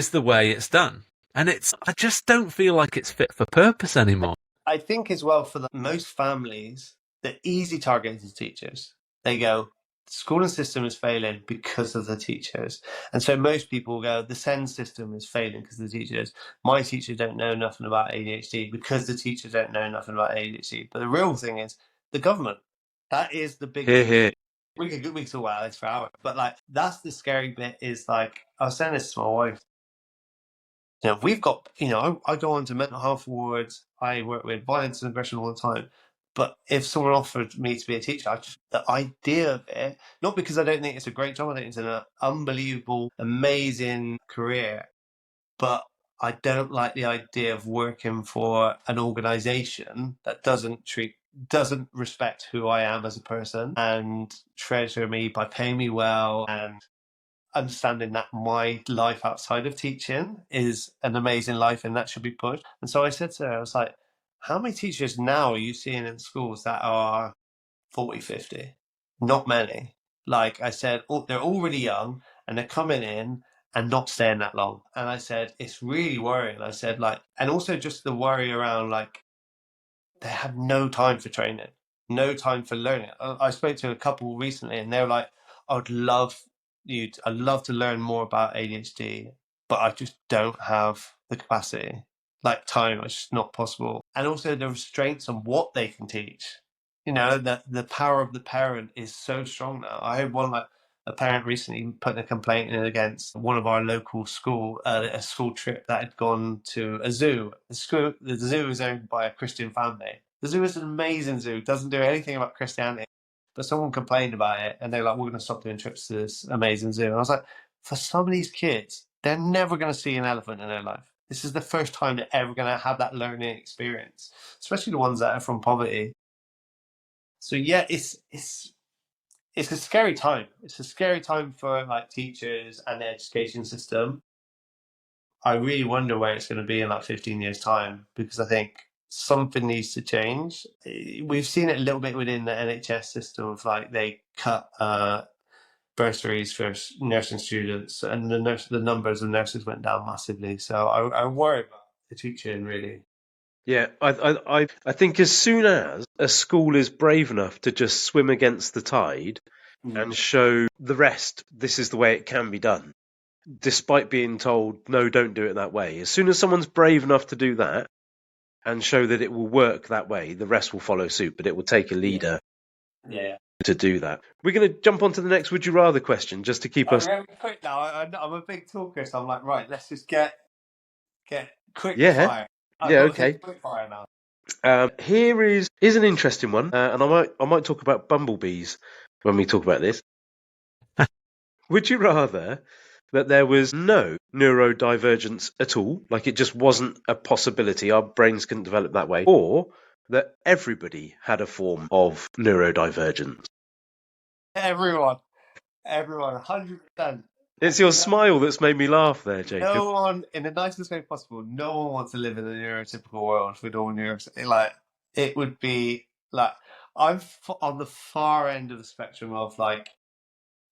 the way it's done. And I just don't feel like it's fit for purpose anymore. I think as well, for most families, the easy target is teachers. They go, the schooling system is failing because of the teachers. And so most people go, the SEND system is failing because of the teachers. My teacher don't know nothing about ADHD because the teachers don't know nothing about ADHD. But the real thing is the government. That is the big thing. We could talk about this for hours, but like, that's the scary bit. Is like, I was saying this to my wife. we've got, I go on to mental health wards. I work with violence and aggression all the time. But if someone offered me to be a teacher, the idea of it, not because I don't think it's a great job, I think it's an unbelievable, amazing career, but I don't like the idea of working for an organization that doesn't respect who I am as a person and treasure me by paying me well and understanding that my life outside of teaching is an amazing life and that should be pushed. And so I said to her, I was like, how many teachers now are you seeing in schools that are 40, 50? Not many. Like I said, they're already young and they're coming in and not staying that long. And I said, it's really worrying. I said, and also just the worry around, they have no time for training, no time for learning. I spoke to a couple recently and they were like, I'd love to learn more about ADHD, but I just don't have the capacity. Time, it's just not possible. And also the restraints on what they can teach. The power of the parent is so strong now. I heard a parent recently put a complaint in against one of our local school, a school trip that had gone to a zoo. The zoo is owned by a Christian family. The zoo is an amazing zoo, doesn't do anything about Christianity, but someone complained about it and they're like, we're going to stop doing trips to this amazing zoo. And I was like, for some of these kids, they're never going to see an elephant in their life. This is the first time they're ever going to have that learning experience, especially the ones that are from poverty. So yeah, it's a scary time. It's a scary time for teachers and the education system. I really wonder where it's going to be in 15 years' time, because I think something needs to change. We've seen it a little bit within the NHS system of they cut bursaries for nursing students, and the numbers of nurses went down massively. So I worry about the teaching, really. Yeah, I think as soon as a school is brave enough to just swim against the tide and show the rest this is the way it can be done, despite being told, no, don't do it that way. As soon as someone's brave enough to do that and show that it will work that way, the rest will follow suit, but it will take a leader to do that. We're going to jump on to the next Would You Rather question, just to keep us... Quick now, I'm a big talker, so I'm like, right, let's just get quick fire. Okay. Quick fire now. Here is an interesting one, and I might talk about bumblebees when we talk about this. Would you rather that there was no neurodivergence at all, like it just wasn't a possibility, our brains couldn't develop that way, or that everybody had a form of neurodivergence? Everyone, 100%. It's your smile that's made me laugh there, Jacob. No one, in the nicest way possible, no one wants to live in a neurotypical world with all it would be I'm on the far end of the spectrum of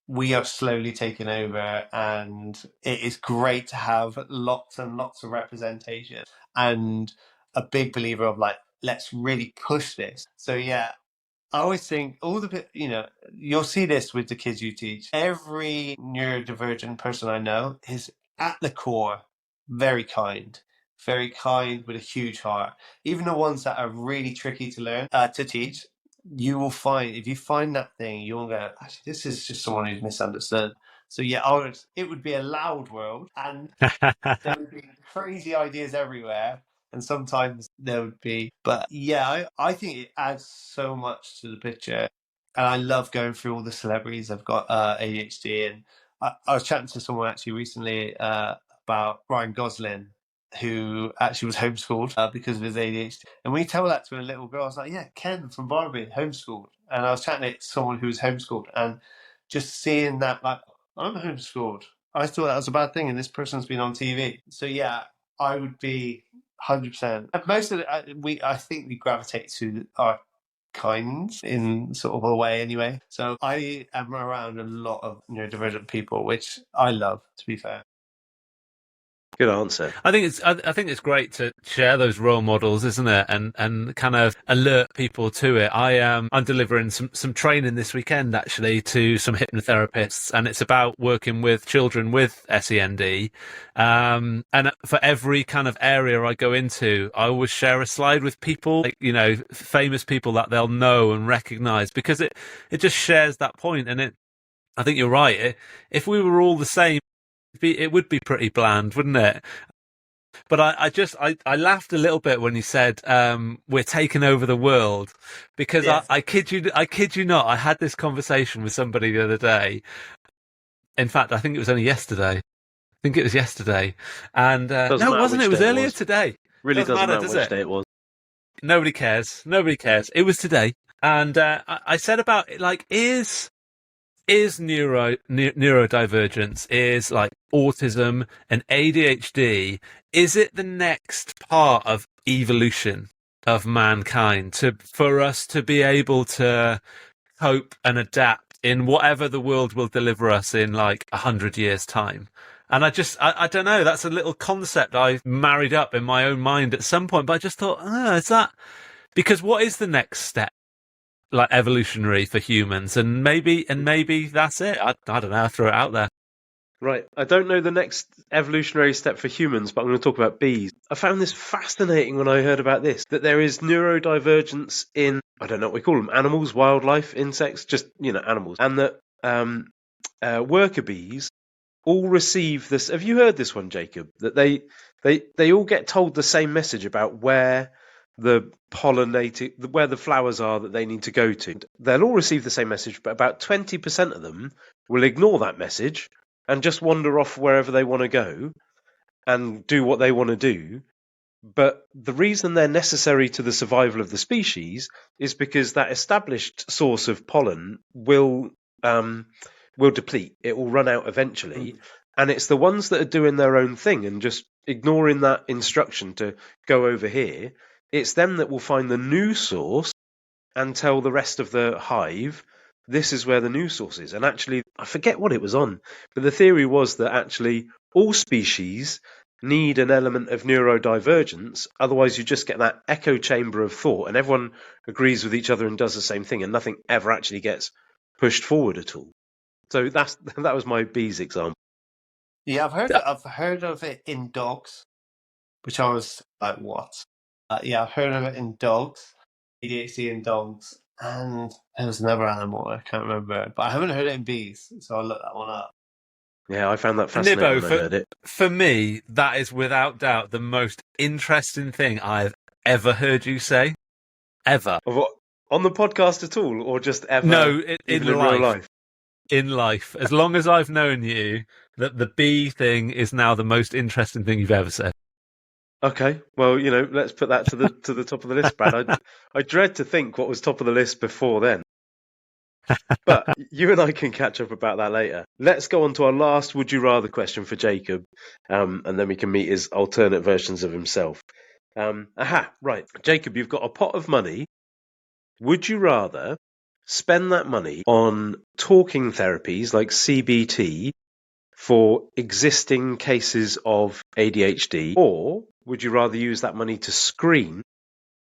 we are slowly taking over, and it is great to have lots and lots of representation, and a big believer of let's really push this. So yeah, I always think you'll see this with the kids you teach. Every neurodivergent person I know is at the core very kind with a huge heart. Even the ones that are really tricky to learn, to teach, you will find, if you find that thing, you'll go, actually, this is just someone who's misunderstood. So yeah, it would be a loud world, and there would be crazy ideas everywhere. And sometimes there would be, but yeah, I think it adds so much to the picture. And I love going through all the celebrities. I've got ADHD, and I was chatting to someone actually recently about Ryan Gosling, who actually was homeschooled because of his ADHD. And when you tell that to a little girl, I was like, yeah, Ken from Barbie, homeschooled. And I was chatting to someone who was homeschooled, and just seeing that, I'm homeschooled. I thought that was a bad thing, and this person's been on TV. So yeah, I would be 100%. Most of it, I think we gravitate to our kinds in sort of a way anyway. So I am around a lot of neurodivergent people, which I love, to be fair. Good answer. I think it's great to share those role models, isn't it? And kind of alert people to it. I'm delivering some training this weekend actually to some hypnotherapists, and it's about working with children with SEND. And for every kind of area I go into, I always share a slide with people, famous people that they'll know and recognize, because it just shares that point. And I think you're right. If we were all the same, it would be pretty bland, wouldn't it? But I laughed a little bit when you said we're taking over the world, because Yes. I kid you not, I had this conversation with somebody the other day. In fact, I think it was only yesterday. I think it was yesterday, and Doesn't no, it matter wasn't. which It was day it earlier was. today. Really doesn't matter does which it? day it was. Nobody cares. Nobody cares. It was today, and I said about it, like, is neurodivergence, is like autism and ADHD, is it the next part of evolution of mankind for us to be able to cope and adapt in whatever the world will deliver us in like 100 years time? And I don't know, that's a little concept I married up in my own mind at some point, but I just thought, is that, because what is the next step, like evolutionary for humans? And maybe that's it. I don't know, I throw it out there. Right. I don't know the next evolutionary step for humans, but I'm going to talk about bees. I found this fascinating when I heard about this, that there is neurodivergence in, I don't know what we call them, animals, wildlife, insects, just, animals. And that worker bees all receive this. Have you heard this one, Jacob? That they all get told the same message about where the where the flowers are that they need to go to. They'll all receive the same message, but about 20% of them will ignore that message and just wander off wherever they want to go and do what they want to do. But the reason they're necessary to the survival of the species is because that established source of pollen will deplete. It will run out eventually. And it's the ones that are doing their own thing and just ignoring that instruction to go over here. It's them that will find the new source and tell the rest of the hive, this is where the new source is. And actually, I forget what it was on, but the theory was that actually all species need an element of neurodivergence. Otherwise, you just get that echo chamber of thought and everyone agrees with each other and does the same thing and nothing ever actually gets pushed forward at all. So that was my bees example. Yeah, I've heard of it in dogs, which I was like, what? Yeah, I've heard of it in dogs, ADHD in dogs, and there was another animal, I can't remember, but I haven't heard it in bees, so I'll look that one up. Yeah, I found that fascinating Nibbo, when I heard it. For me, that is without doubt the most interesting thing I've ever heard you say. Ever. On the podcast at all, or just ever? No, in real life. In life. As long as I've known you, that the bee thing is now the most interesting thing you've ever said. Okay, well, let's put that to the top of the list, Brad. I dread to think what was top of the list before then. But you and I can catch up about that later. Let's go on to our last would you rather question for Jacob, and then we can meet his alternate versions of himself. Right. Jacob, you've got a pot of money. Would you rather spend that money on talking therapies like CBT for existing cases of ADHD, or would you rather use that money to screen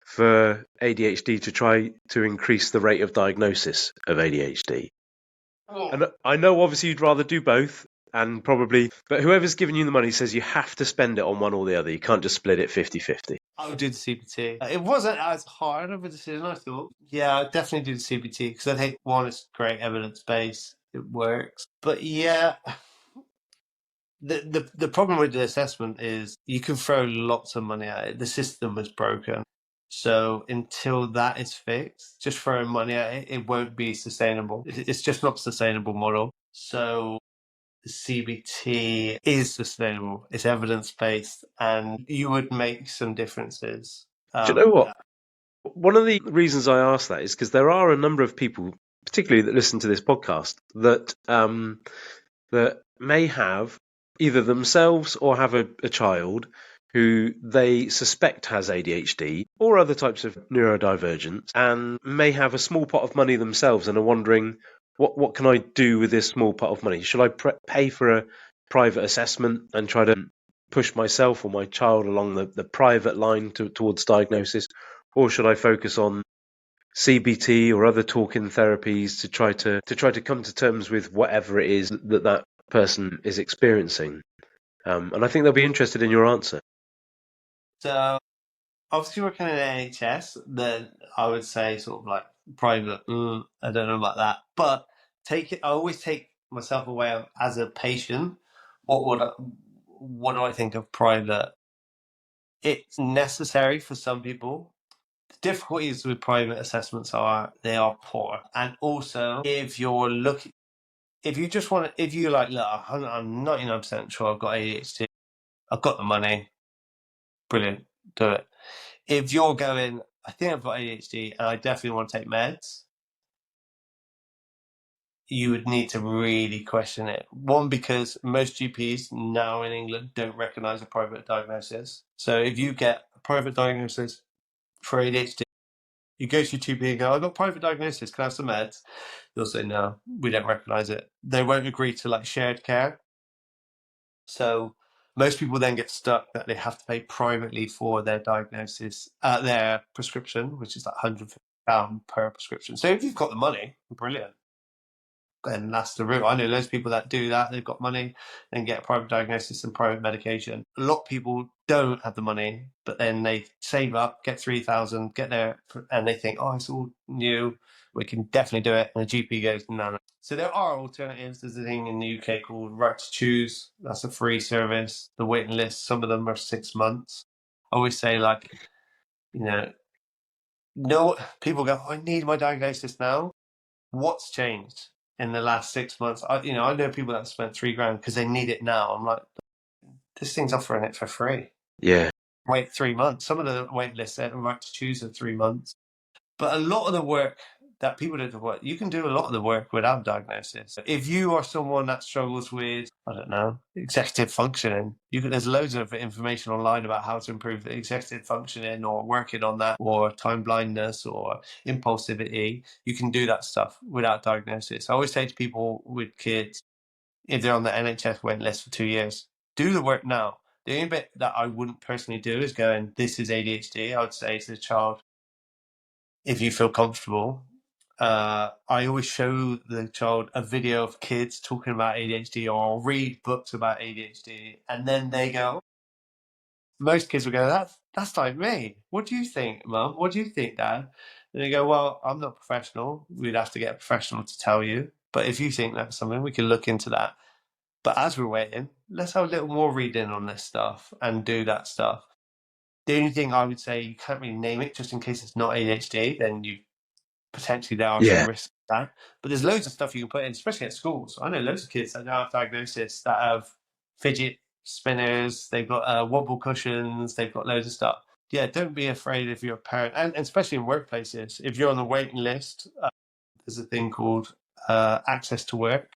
for ADHD to try to increase the rate of diagnosis of ADHD? And I know obviously you'd rather do both, and probably, but whoever's giving you the money says you have to spend it on one or the other. You can't just split it 50-50. I would do the CBT. It wasn't as hard of a decision, I thought. Yeah, I'd definitely do the CBT because I think, one, it's great evidence base. It works. But yeah, the problem with the assessment is you can throw lots of money at it. The system is broken. So until that is fixed, just throwing money at it, it won't be sustainable. It's just not a sustainable model. So CBT is sustainable. It's evidence-based, and you would make some differences. Do you know what? One of the reasons I ask that is because there are a number of people, particularly that listen to this podcast, that that may have either themselves or have a child who they suspect has ADHD or other types of neurodivergence, and may have a small pot of money themselves and are wondering, what can I do with this small pot of money? Should I pay for a private assessment and try to push myself or my child along the private line towards diagnosis, or should I focus on CBT or other talking therapies to try to come to terms with whatever it is that person is experiencing? And I think they'll be interested in your answer. So obviously working in NHS, then I would say sort of like private. I don't know about that, but I always take myself away as a patient. What do I think of private? it's necessary for some people. The difficulties with private assessments are they are poor. And also, if you're looking, if you just want to, if you're like, look, I'm 99% sure I've got ADHD, I've got the money, brilliant, do it. If you're going, I think I've got ADHD and I definitely want to take meds, you would need to really question it. One, because most GPs now in England don't recognise a private diagnosis. So if you get a private diagnosis for ADHD, you go to your GP and go, I've got private diagnosis, can I have some meds? They'll say, no, we don't recognise it. They won't agree to like shared care. So most people then get stuck that they have to pay privately for their diagnosis, their prescription, which is like £150 per prescription. So if you've got the money, brilliant. And that's the route. I know loads of people that do that. They've got money and get a private diagnosis and private medication. A lot of people don't have the money, but then they save up, get 3,000, get there, and they think, oh, it's all new. We can definitely do it. And the GP goes, no. So there are alternatives. There's a thing in the UK called Right to Choose. That's a free service. The waiting list, some of them are 6 months. I always say, like, no, people go, I need my diagnosis now. What's changed in the last 6 months? I know people that spent £3,000 because they need it now. I'm like, this thing's offering it for free. Yeah. Wait 3 months. Some of the wait lists are Right to Choose are 3 months. But a lot of the work that people do, you can do a lot of the work without diagnosis. If you are someone that struggles with, I don't know, executive functioning, there's loads of information online about how to improve executive functioning or working on that, or time blindness or impulsivity. You can do that stuff without diagnosis. I always say to people with kids, if they're on the NHS waiting list for 2 years, do the work now. The only bit that I wouldn't personally do is going, this is ADHD. I would say to the child, if you feel comfortable, I always show the child a video of kids talking about ADHD, or I'll read books about ADHD, and then they go, most kids will go, that's like me. What do you think, Mum? What do you think, Dad? And they go, well, I'm not a professional. We'd have to get a professional to tell you. But if you think that's something, we can look into that. But as we're waiting, let's have a little more reading on this stuff and do that stuff. The only thing I would say, you can't really name it just in case it's not ADHD, then you potentially there are some risks with that. But there's loads of stuff you can put in, especially at schools. I know loads of kids that don't have diagnosis that have fidget spinners, they've got wobble cushions, they've got loads of stuff. Yeah, don't be afraid if you're a parent, and especially in workplaces. If you're on the waiting list, there's a thing called Access to Work,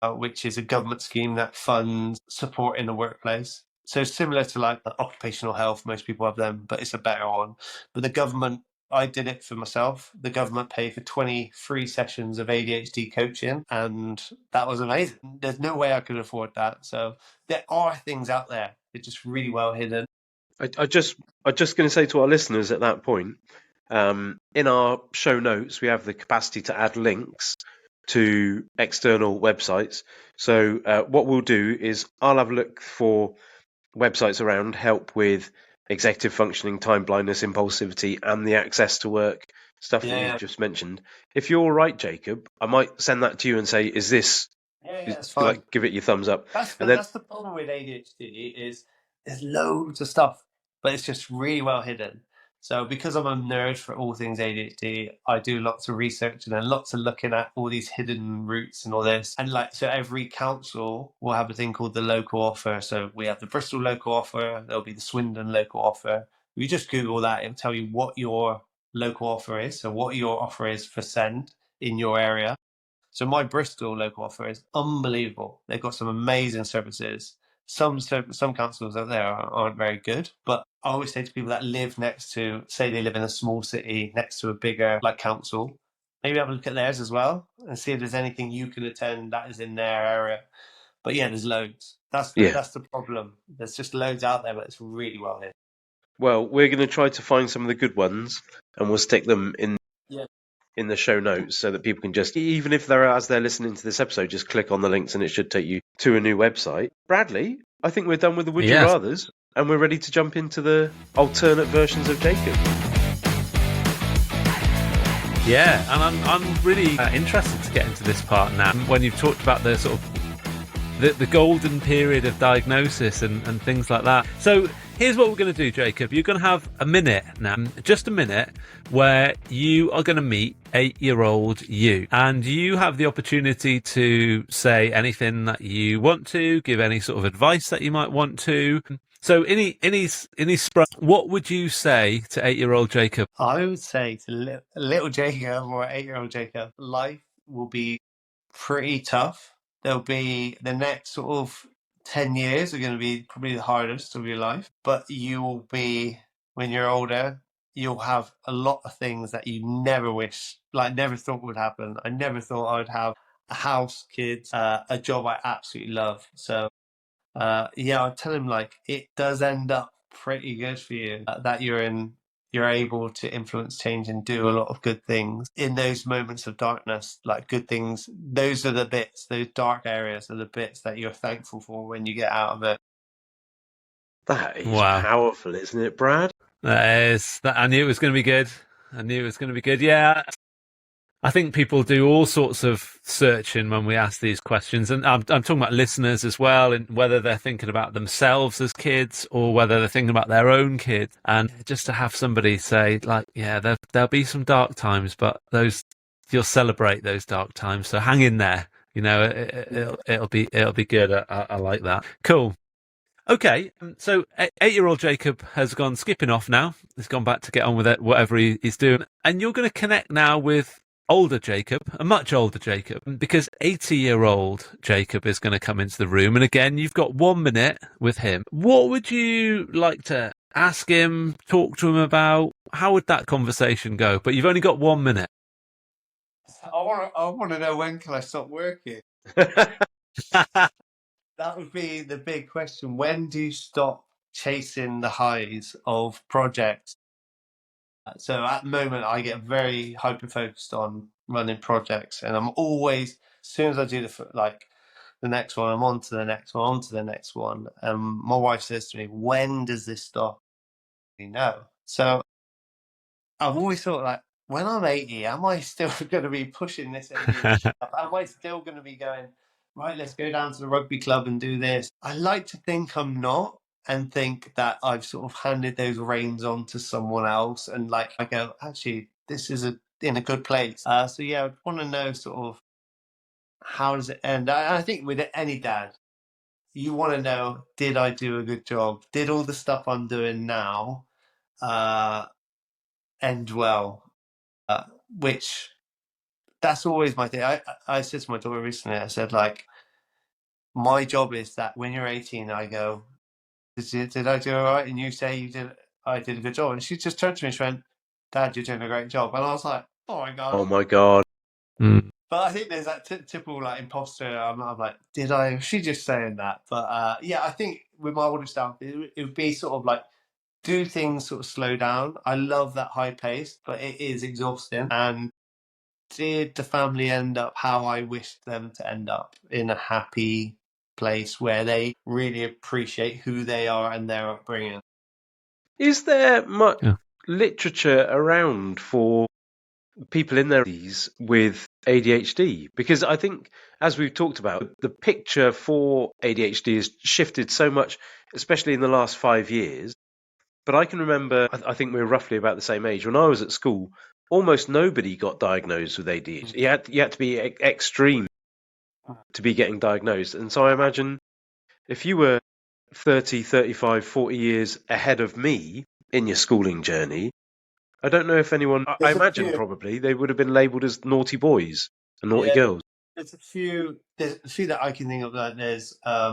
which is a government scheme that funds support in the workplace. So similar to like occupational health, most people have them, but it's a better one. But the government, I did it for myself. The government paid for 20 free sessions of ADHD coaching, and that was amazing. There's no way I could afford that. So there are things out there. They're just really well hidden. I just going to say to our listeners at that point, in our show notes, we have the capacity to add links to external websites. So what we'll do is I'll have a look for websites around help with executive functioning, time blindness, impulsivity, and the access to work stuff that you've just mentioned. If you're all right, Jacob, I might send that to you and say, is this, that's fine. Like, give it your thumbs up. That's the problem with ADHD is there's loads of stuff, but it's just really well hidden. So because I'm a nerd for all things ADHD, I do lots of research and then lots of looking at all these hidden routes and all this. And so every council will have a thing called the local offer. So we have the Bristol local offer, there'll be the Swindon local offer. If you just Google that, it'll tell you what your local offer is. So what your offer is for SEND in your area. So my Bristol local offer is unbelievable. They've got some amazing services. Some councils out there aren't very good, but I always say to people that live next to, say they live in a small city next to a bigger council, maybe have a look at theirs as well and see if there's anything you can attend that is in their area. But yeah, there's loads. That's the problem. There's just loads out there, but it's really well hidden. Well, we're going to try to find some of the good ones, and we'll stick them in the show notes so that people can just, even if as they're listening to this episode, just click on the links and it should take you to a new website. Bradley, I think we're done with the Would You Rathers, and we're ready to jump into the alternate versions of Jacob. Yeah, and I'm really interested to get into this part now. When you've talked about the sort of the golden period of diagnosis and things like that. So here's what we're going to do, Jacob. You're going to have a minute now, just a minute, where you are going to meet 8-year-old you, and you have the opportunity to say anything that you want to, give any sort of advice that you might want to. So what would you say to 8-year-old Jacob? I would say to little Jacob or 8-year-old Jacob, life will be pretty tough. There'll be the next sort of 10 years are going to be probably the hardest of your life, but you will be, when you're older, you'll have a lot of things that you never thought would happen. I never thought I would have a house, kids, a job I absolutely love. So I'll tell him it does end up pretty good for you, that you're able to influence change and do a lot of good things in those moments of darkness. Like good things, those dark areas are the bits that you're thankful for when you get out of it. That is powerful, isn't it, Brad? I knew it was going to be good. Yeah. I think people do all sorts of searching when we ask these questions, and I'm talking about listeners as well, and whether they're thinking about themselves as kids or whether they're thinking about their own kids. And just to have somebody say, there'll be some dark times, but you'll celebrate those dark times. So hang in there. It'll be good. I like that. Cool. Okay, so 8-year-old Jacob has gone skipping off now. He's gone back to get on with it, whatever he's doing, and you're going to connect now with older Jacob, a much older Jacob, because 80-year-old Jacob is going to come into the room. And again, you've got 1 minute with him. What would you like to ask him, talk to him about? How would that conversation go? But you've only got 1 minute. I want to know, when can I stop working? That would be the big question. When do you stop chasing the highs of projects? So at the moment, I get very hyper-focused on running projects, and I'm always, as soon as I do the next one, I'm on to the next one, on to the next one. And my wife says to me, when does this stop? So I've always thought, when I'm 80, am I still going to be pushing this ADHD stuff? Am I still going to be going, right, let's go down to the rugby club and do this? I like to think I'm not, and think that I've sort of handed those reins on to someone else, and I go, actually, this is in a good place. I want to know sort of, how does it end? I think with any dad, you want to know, did I do a good job? Did all the stuff I'm doing now end well? Which, that's always my thing. I said to my daughter recently, I said, my job is that when you're 18, I go, did I do all right? And you say I did a good job. And she just turned to me and she went, Dad, you're doing a great job. And I was like, oh my God. Oh my God. Mm. But I think there's that typical imposter. I'm like, did I? She just saying that. But I think with my older stuff, it would be sort of do things sort of slow down. I love that high pace, but it is exhausting. And did the family end up how I wished them to end up, in a happy place where they really appreciate who they are and their upbringing? Is there much literature around for people in their 80s with ADHD? Because I think, as we've talked about, the picture for ADHD has shifted so much, especially in the last 5 years. But I can remember, I think we were roughly about the same age. When I was at school, almost nobody got diagnosed with ADHD. You had to be extreme to be getting diagnosed. And so I imagine if you were 30, 35, 40 years ahead of me in your schooling journey, I don't know if anyone, I imagine probably they would have been labelled as naughty boys and naughty girls. There's a few that I can think of. There's, I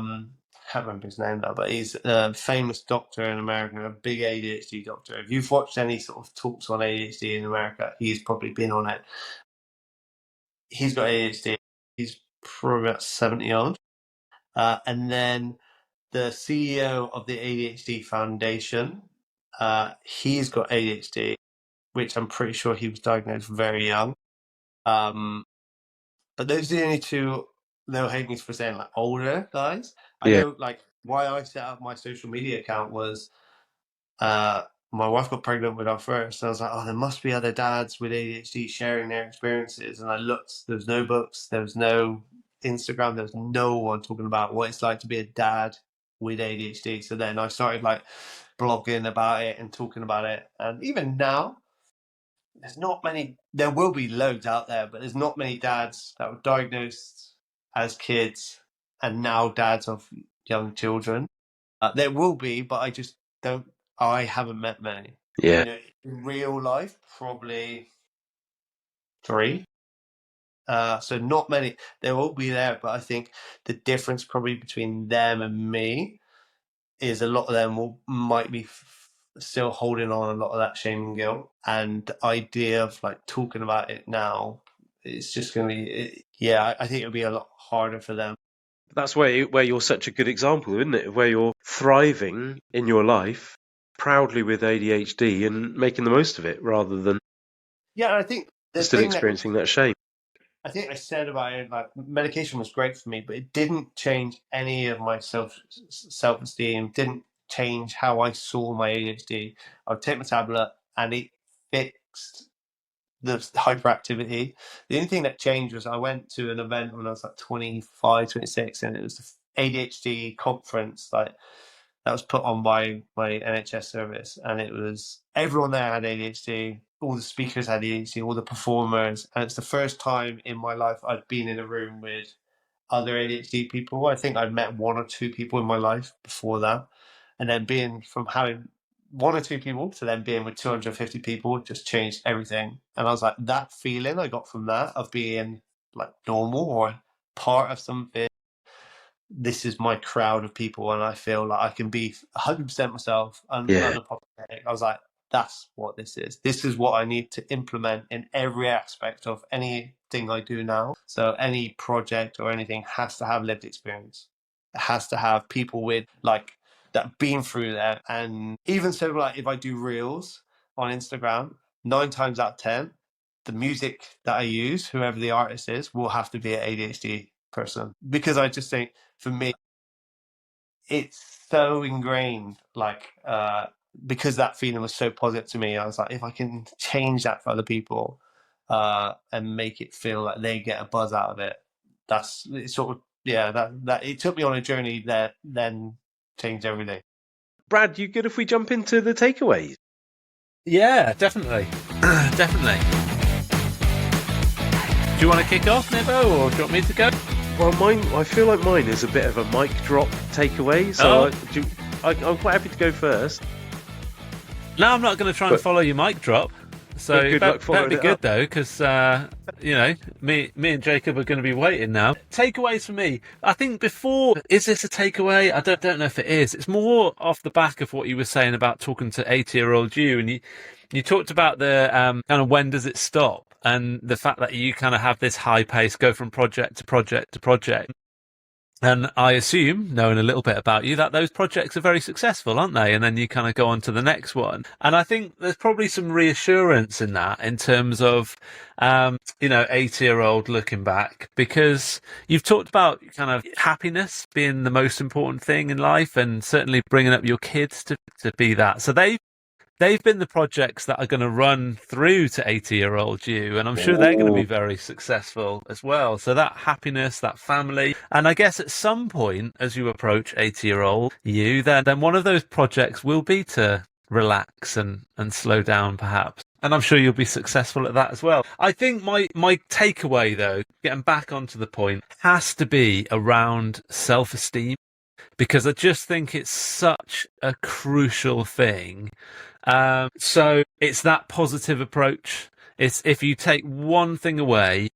can't remember his name now, but he's a famous doctor in America, a big ADHD doctor. If you've watched any sort of talks on ADHD in America, he's probably been on it. He's got ADHD. He's probably about 70 odd. And then the CEO of the ADHD Foundation, he's got ADHD, which I'm pretty sure he was diagnosed very young. But those are the only two no hatings for saying older guys. I know why I set up my social media account was my wife got pregnant with our first, and I was like, oh, there must be other dads with ADHD sharing their experiences. And I looked, there was no books, there was no Instagram, there was no one talking about what it's like to be a dad with ADHD. So then I started like blogging about it and talking about it. And even now, there's not many, there will be loads out there, but there's not many dads that were diagnosed as kids and now dads of young children. There will be, but I haven't met many. Yeah. You know, in real life, probably 3. So not many. They will be there, but I think the difference probably between them and me is a lot of them might be still holding on a lot of that shame and guilt, and the idea of like talking about it now, it's just going to be, I think it'll be a lot harder for them. That's where you're such a good example, isn't it? Where you're thriving in your life proudly with ADHD and making the most of it rather than I think still experiencing that shame. I think I said about it, like medication was great for me, but it didn't change any of my self-esteem, didn't change how I saw my ADHD. I would take my tablet and it fixed the hyperactivity. The only thing that changed was I went to an event when I was like 25, 26, and it was the ADHD conference, like that was put on by my NHS service, and it was everyone there had ADHD. All the speakers had ADHD, all the performers, and it's the first time in my life I'd been in a room with other ADHD people. I think I'd met 1 or 2 people in my life before that, and then being from having 1 or 2 people to then being with 250 people just changed everything. And I was like, that feeling I got from that of being like normal or part of something, this is my crowd of people, and I feel like I can be 100% myself and unapologetic. I was like, that's what this is. This is what I need to implement in every aspect of anything I do now. So any project or anything has to have lived experience. It has to have people with like that been through that. And even so, like if I do reels on Instagram, 9 times out of 10, the music that I use, whoever the artist is, will have to be an ADHD person, because I just think for me it's so ingrained, like because that feeling was so positive to me. I was like, if I can change that for other people and make it feel like they get a buzz out of it, that's it sort of that it took me on a journey that then changed everything. Brad, you good if we jump into the takeaways? Yeah, definitely. Definitely. Do you want to kick off, Nibo, or do you want me to go? Well, I feel like mine is a bit of a mic drop takeaway, so I'm quite happy to go first. No, I'm not going to try and follow your mic drop. So that'd be good though, because me and Jacob are going to be waiting now. Takeaways for me, I think before, is this a takeaway? I don't know if it is. It's more off the back of what you were saying about talking to 80-year-old you, and you talked about the kind of when does it stop, and the fact that you kind of have this high pace, go from project to project to project. And I assume, knowing a little bit about you, that those projects are very successful, aren't they? And then you kind of go on to the next one. And I think there's probably some reassurance in that, in terms of, 80-year-old looking back, because you've talked about kind of happiness being the most important thing in life, and certainly bringing up your kids to be that. So they've been the projects that are going to run through to 80-year-old you, and I'm sure they're going to be very successful as well. So that happiness, that family, and I guess at some point as you approach 80-year-old you, then one of those projects will be to relax and slow down perhaps. And I'm sure you'll be successful at that as well. I think my takeaway, though, getting back onto the point, has to be around self-esteem, because I just think it's such a crucial thing. So it's that positive approach. It's if you take one thing away,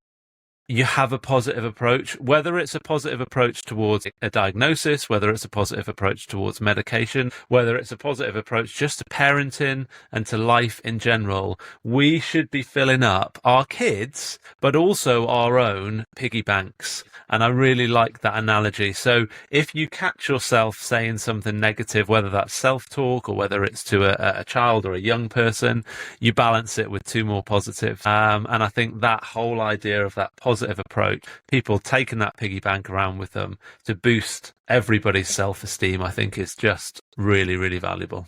you have a positive approach, whether it's a positive approach towards a diagnosis, whether it's a positive approach towards medication, whether it's a positive approach just to parenting and to life in general. We should be filling up our kids, but also our own piggy banks. And I really like that analogy. So if you catch yourself saying something negative, whether that's self-talk or whether it's to a child or a young person, you balance it with 2 more positives. And I think that whole idea of that positive approach, people taking that piggy bank around with them to boost everybody's self-esteem, I think is just really, really valuable.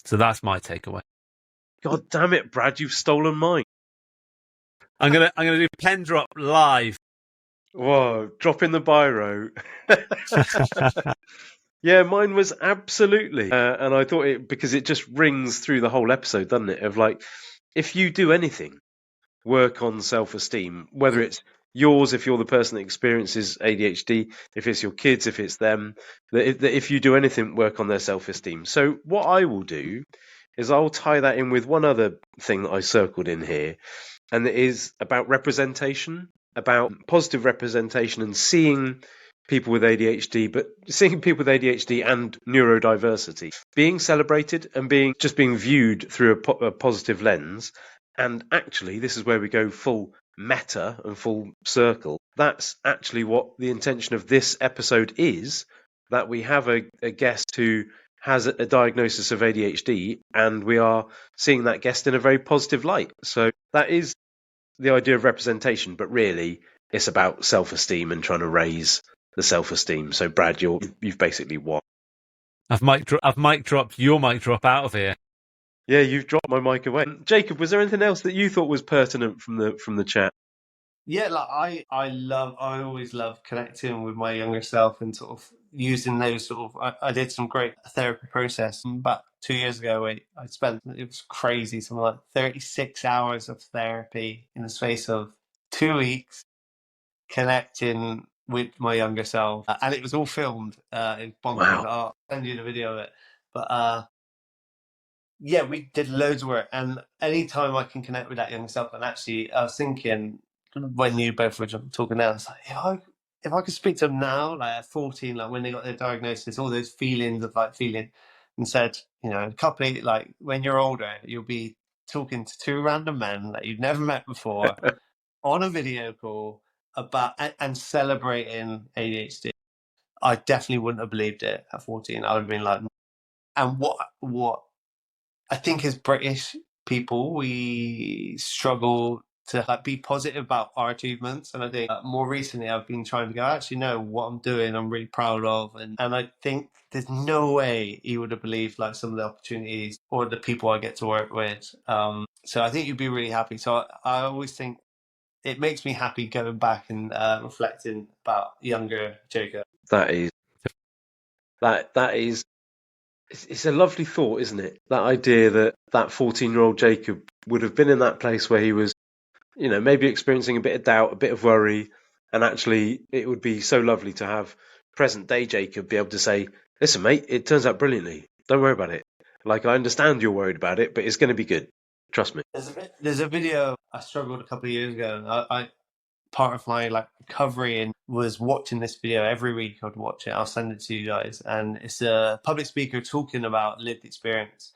So that's my takeaway. God damn it, Brad, you've stolen mine. I'm gonna do pen drop live. Whoa, dropping the biro. Yeah, mine was absolutely. And I thought because it just rings through the whole episode, doesn't it? Of like, if you do anything, work on self-esteem, whether it's yours, if you're the person that experiences ADHD, if it's your kids, if it's them, that if you do anything, work on their self-esteem. So what I will do is I'll tie that in with one other thing that I circled in here, and it is about representation, about positive representation and seeing people with ADHD, but seeing people with ADHD and neurodiversity being celebrated and being viewed through a positive lens. And actually, this is where we go full meta and full circle. That's actually what the intention of this episode is, that we have a guest who has a diagnosis of ADHD, and we are seeing that guest in a very positive light. So that is the idea of representation, but really it's about self-esteem and trying to raise the self-esteem. So Brad, you've basically won. I've mic dropped your mic drop out of here. Yeah, you've dropped my mic away. Jacob, was there anything else that you thought was pertinent from the chat? Yeah, like I always love connecting with my younger self and sort of using those sort of. I did some great therapy process about 2 years ago. I spent, it was crazy, something like 36 hours of therapy in the space of 2 weeks, connecting with my younger self, and it was all filmed. It's bonkers. Wow. I'll send you the video of it. But yeah, we did loads of work, and anytime I can connect with that younger self, and actually, I was thinking when you both were talking now, it's like if I could speak to them now, like at 14, like when they got their diagnosis, all those feelings of like feeling, and said, you know, a couple of, like when you're older, you'll be talking to two random men that you've never met before on a video call about and celebrating ADHD. I definitely wouldn't have believed it at 14. I would have been like, and what I think as British people, we struggle to like be positive about our achievements. And I think more recently I've been trying to go, actually, no, what I'm doing, I'm really proud of. And I think there's no way you would have believed like some of the opportunities or the people I get to work with. So I think you'd be really happy. So I always think it makes me happy going back and reflecting about younger Jacob. That is it's a lovely thought, isn't it? That idea that 14-year-old Jacob would have been in that place where he was, you know, maybe experiencing a bit of doubt, a bit of worry, and actually it would be so lovely to have present day Jacob be able to say, listen, mate, it turns out brilliantly. Don't worry about it. Like, I understand you're worried about it, but it's going to be good. Trust me. There's a video I struggled a couple of years ago, and I part of my like recovery was watching this video every week. I'd watch it. I'll send it to you guys. And it's a public speaker talking about lived experience.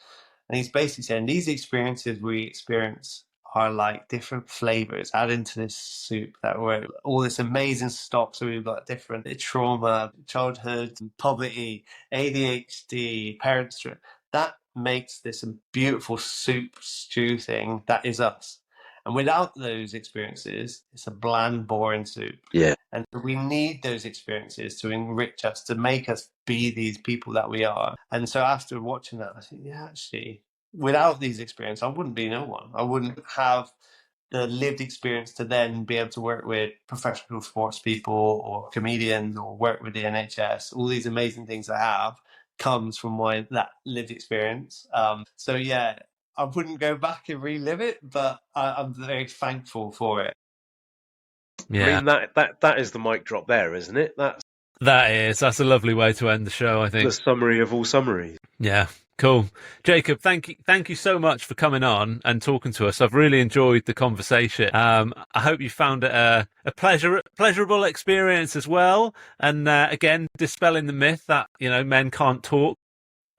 And he's basically saying these experiences we experience are like different flavors added into this soup that were all this amazing stock. So we've got different trauma, childhood, poverty, ADHD, parents. That makes this a beautiful soup stew thing that is us. And without those experiences, it's a bland, boring soup. Yeah. And we need those experiences to enrich us, to make us be these people that we are. And so after watching that, I think, yeah, actually, without these experiences, I wouldn't be no one. I wouldn't have the lived experience to then be able to work with professional sports people or comedians or work with the NHS. All these amazing things I have comes from that lived experience. So yeah, I wouldn't go back and relive it, but I'm very thankful for it. Yeah, I mean, that is the mic drop there, isn't it? That's a lovely way to end the show, I think. the summary of all summaries. Yeah, cool. Jacob, thank you so much for coming on and talking to us. I've really enjoyed the conversation. I hope you found it a pleasurable experience as well. And again, dispelling the myth that, you know, men can't talk.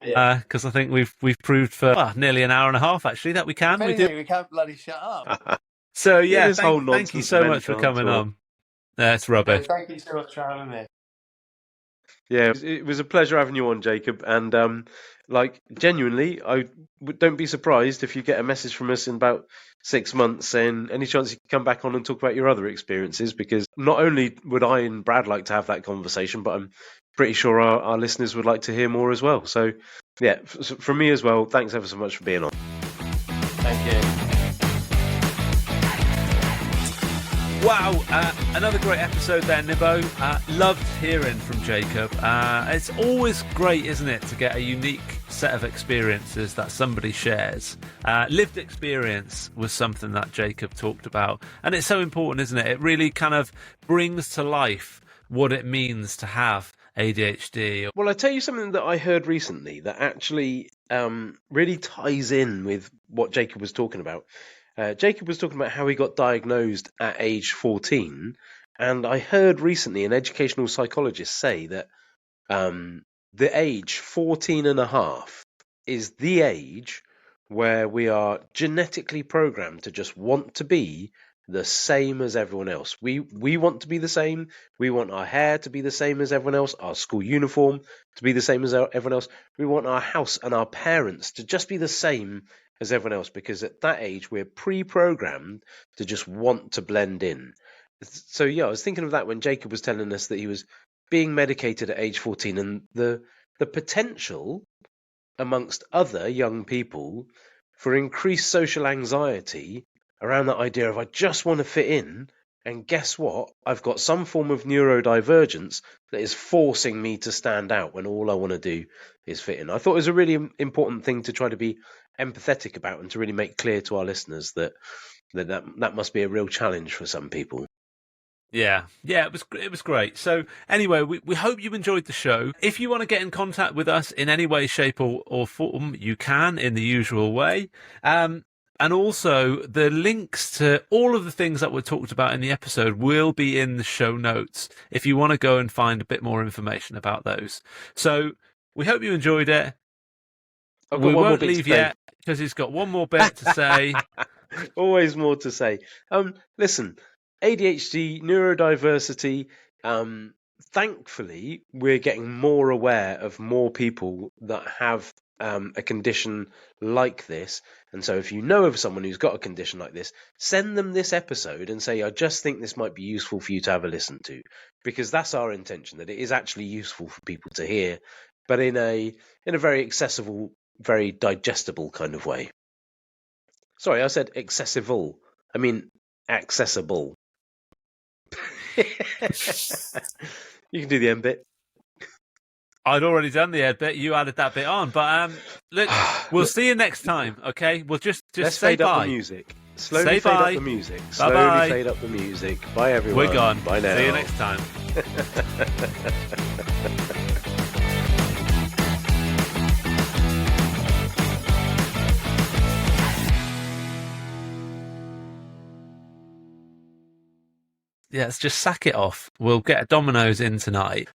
Because I think we've proved for nearly an hour and a half actually that we can. We can't bloody shut up. So yeah, thank you so much for coming on. That's rubbish. Thank you so much for having me. Yeah, it was a pleasure having you on, Jacob. And like, genuinely, don't be surprised if you get a message from us in about 6 months saying any chance you can come back on and talk about your other experiences, because not only would I and Brad like to have that conversation, but I'm pretty sure our listeners would like to hear more as well. So yeah, from me as well, thanks ever so much for being on. Thank you. Wow, another great episode there, Nibbo. Loved hearing from Jacob. It's always great, isn't it, to get a unique set of experiences that somebody shares. Lived experience was something that Jacob talked about, and it's so important, isn't it? It really kind of brings to life what it means to have ADHD. Well, I tell you something that I heard recently that actually really ties in with what Jacob was talking about. Jacob was talking about how he got diagnosed at age 14, and I heard recently an educational psychologist say that the age 14 and a half is the age where we are genetically programmed to just want to be the same as everyone else. We want to be the same. We want our hair to be the same as everyone else, our school uniform to be the same as everyone else. We want our house and our parents to just be the same as everyone else, because at that age we're pre-programmed to just want to blend in. So yeah, I was thinking of that when Jacob was telling us that he was being medicated at age 14, and the potential amongst other young people for increased social anxiety around that idea of I just want to fit in, and guess what? I've got some form of neurodivergence that is forcing me to stand out when all I want to do is fit in. I thought it was a really important thing to try to be empathetic about and to really make clear to our listeners that must be a real challenge for some people. Yeah, it was great. So anyway, we hope you enjoyed the show. If you want to get in contact with us in any way, shape or form, you can in the usual way. And also the links to all of the things that were talked about in the episode will be in the show notes if you want to go and find a bit more information about those. So we hope you enjoyed it. We won't leave yet because he's got one more bit to say. Always more to say. Listen, ADHD, neurodiversity, thankfully, we're getting more aware of more people that have a condition like this. And so if you know of someone who's got a condition like this, send them this episode and say, I just think this might be useful for you to have a listen to. Because that's our intention, that it is actually useful for people to hear, but in a very accessible, very digestible kind of way. Sorry, I said accessible. I mean accessible. You can do the end bit. I'd already done the end bit. You added that bit on, but look, we'll see you next time. Okay, we'll just let's say fade bye. up the music. Slowly fade up the music. Bye-bye. Slowly fade up the music. Bye everyone. We're gone. Bye now. See you next time. Yeah, let's just sack it off. We'll get a Domino's in tonight.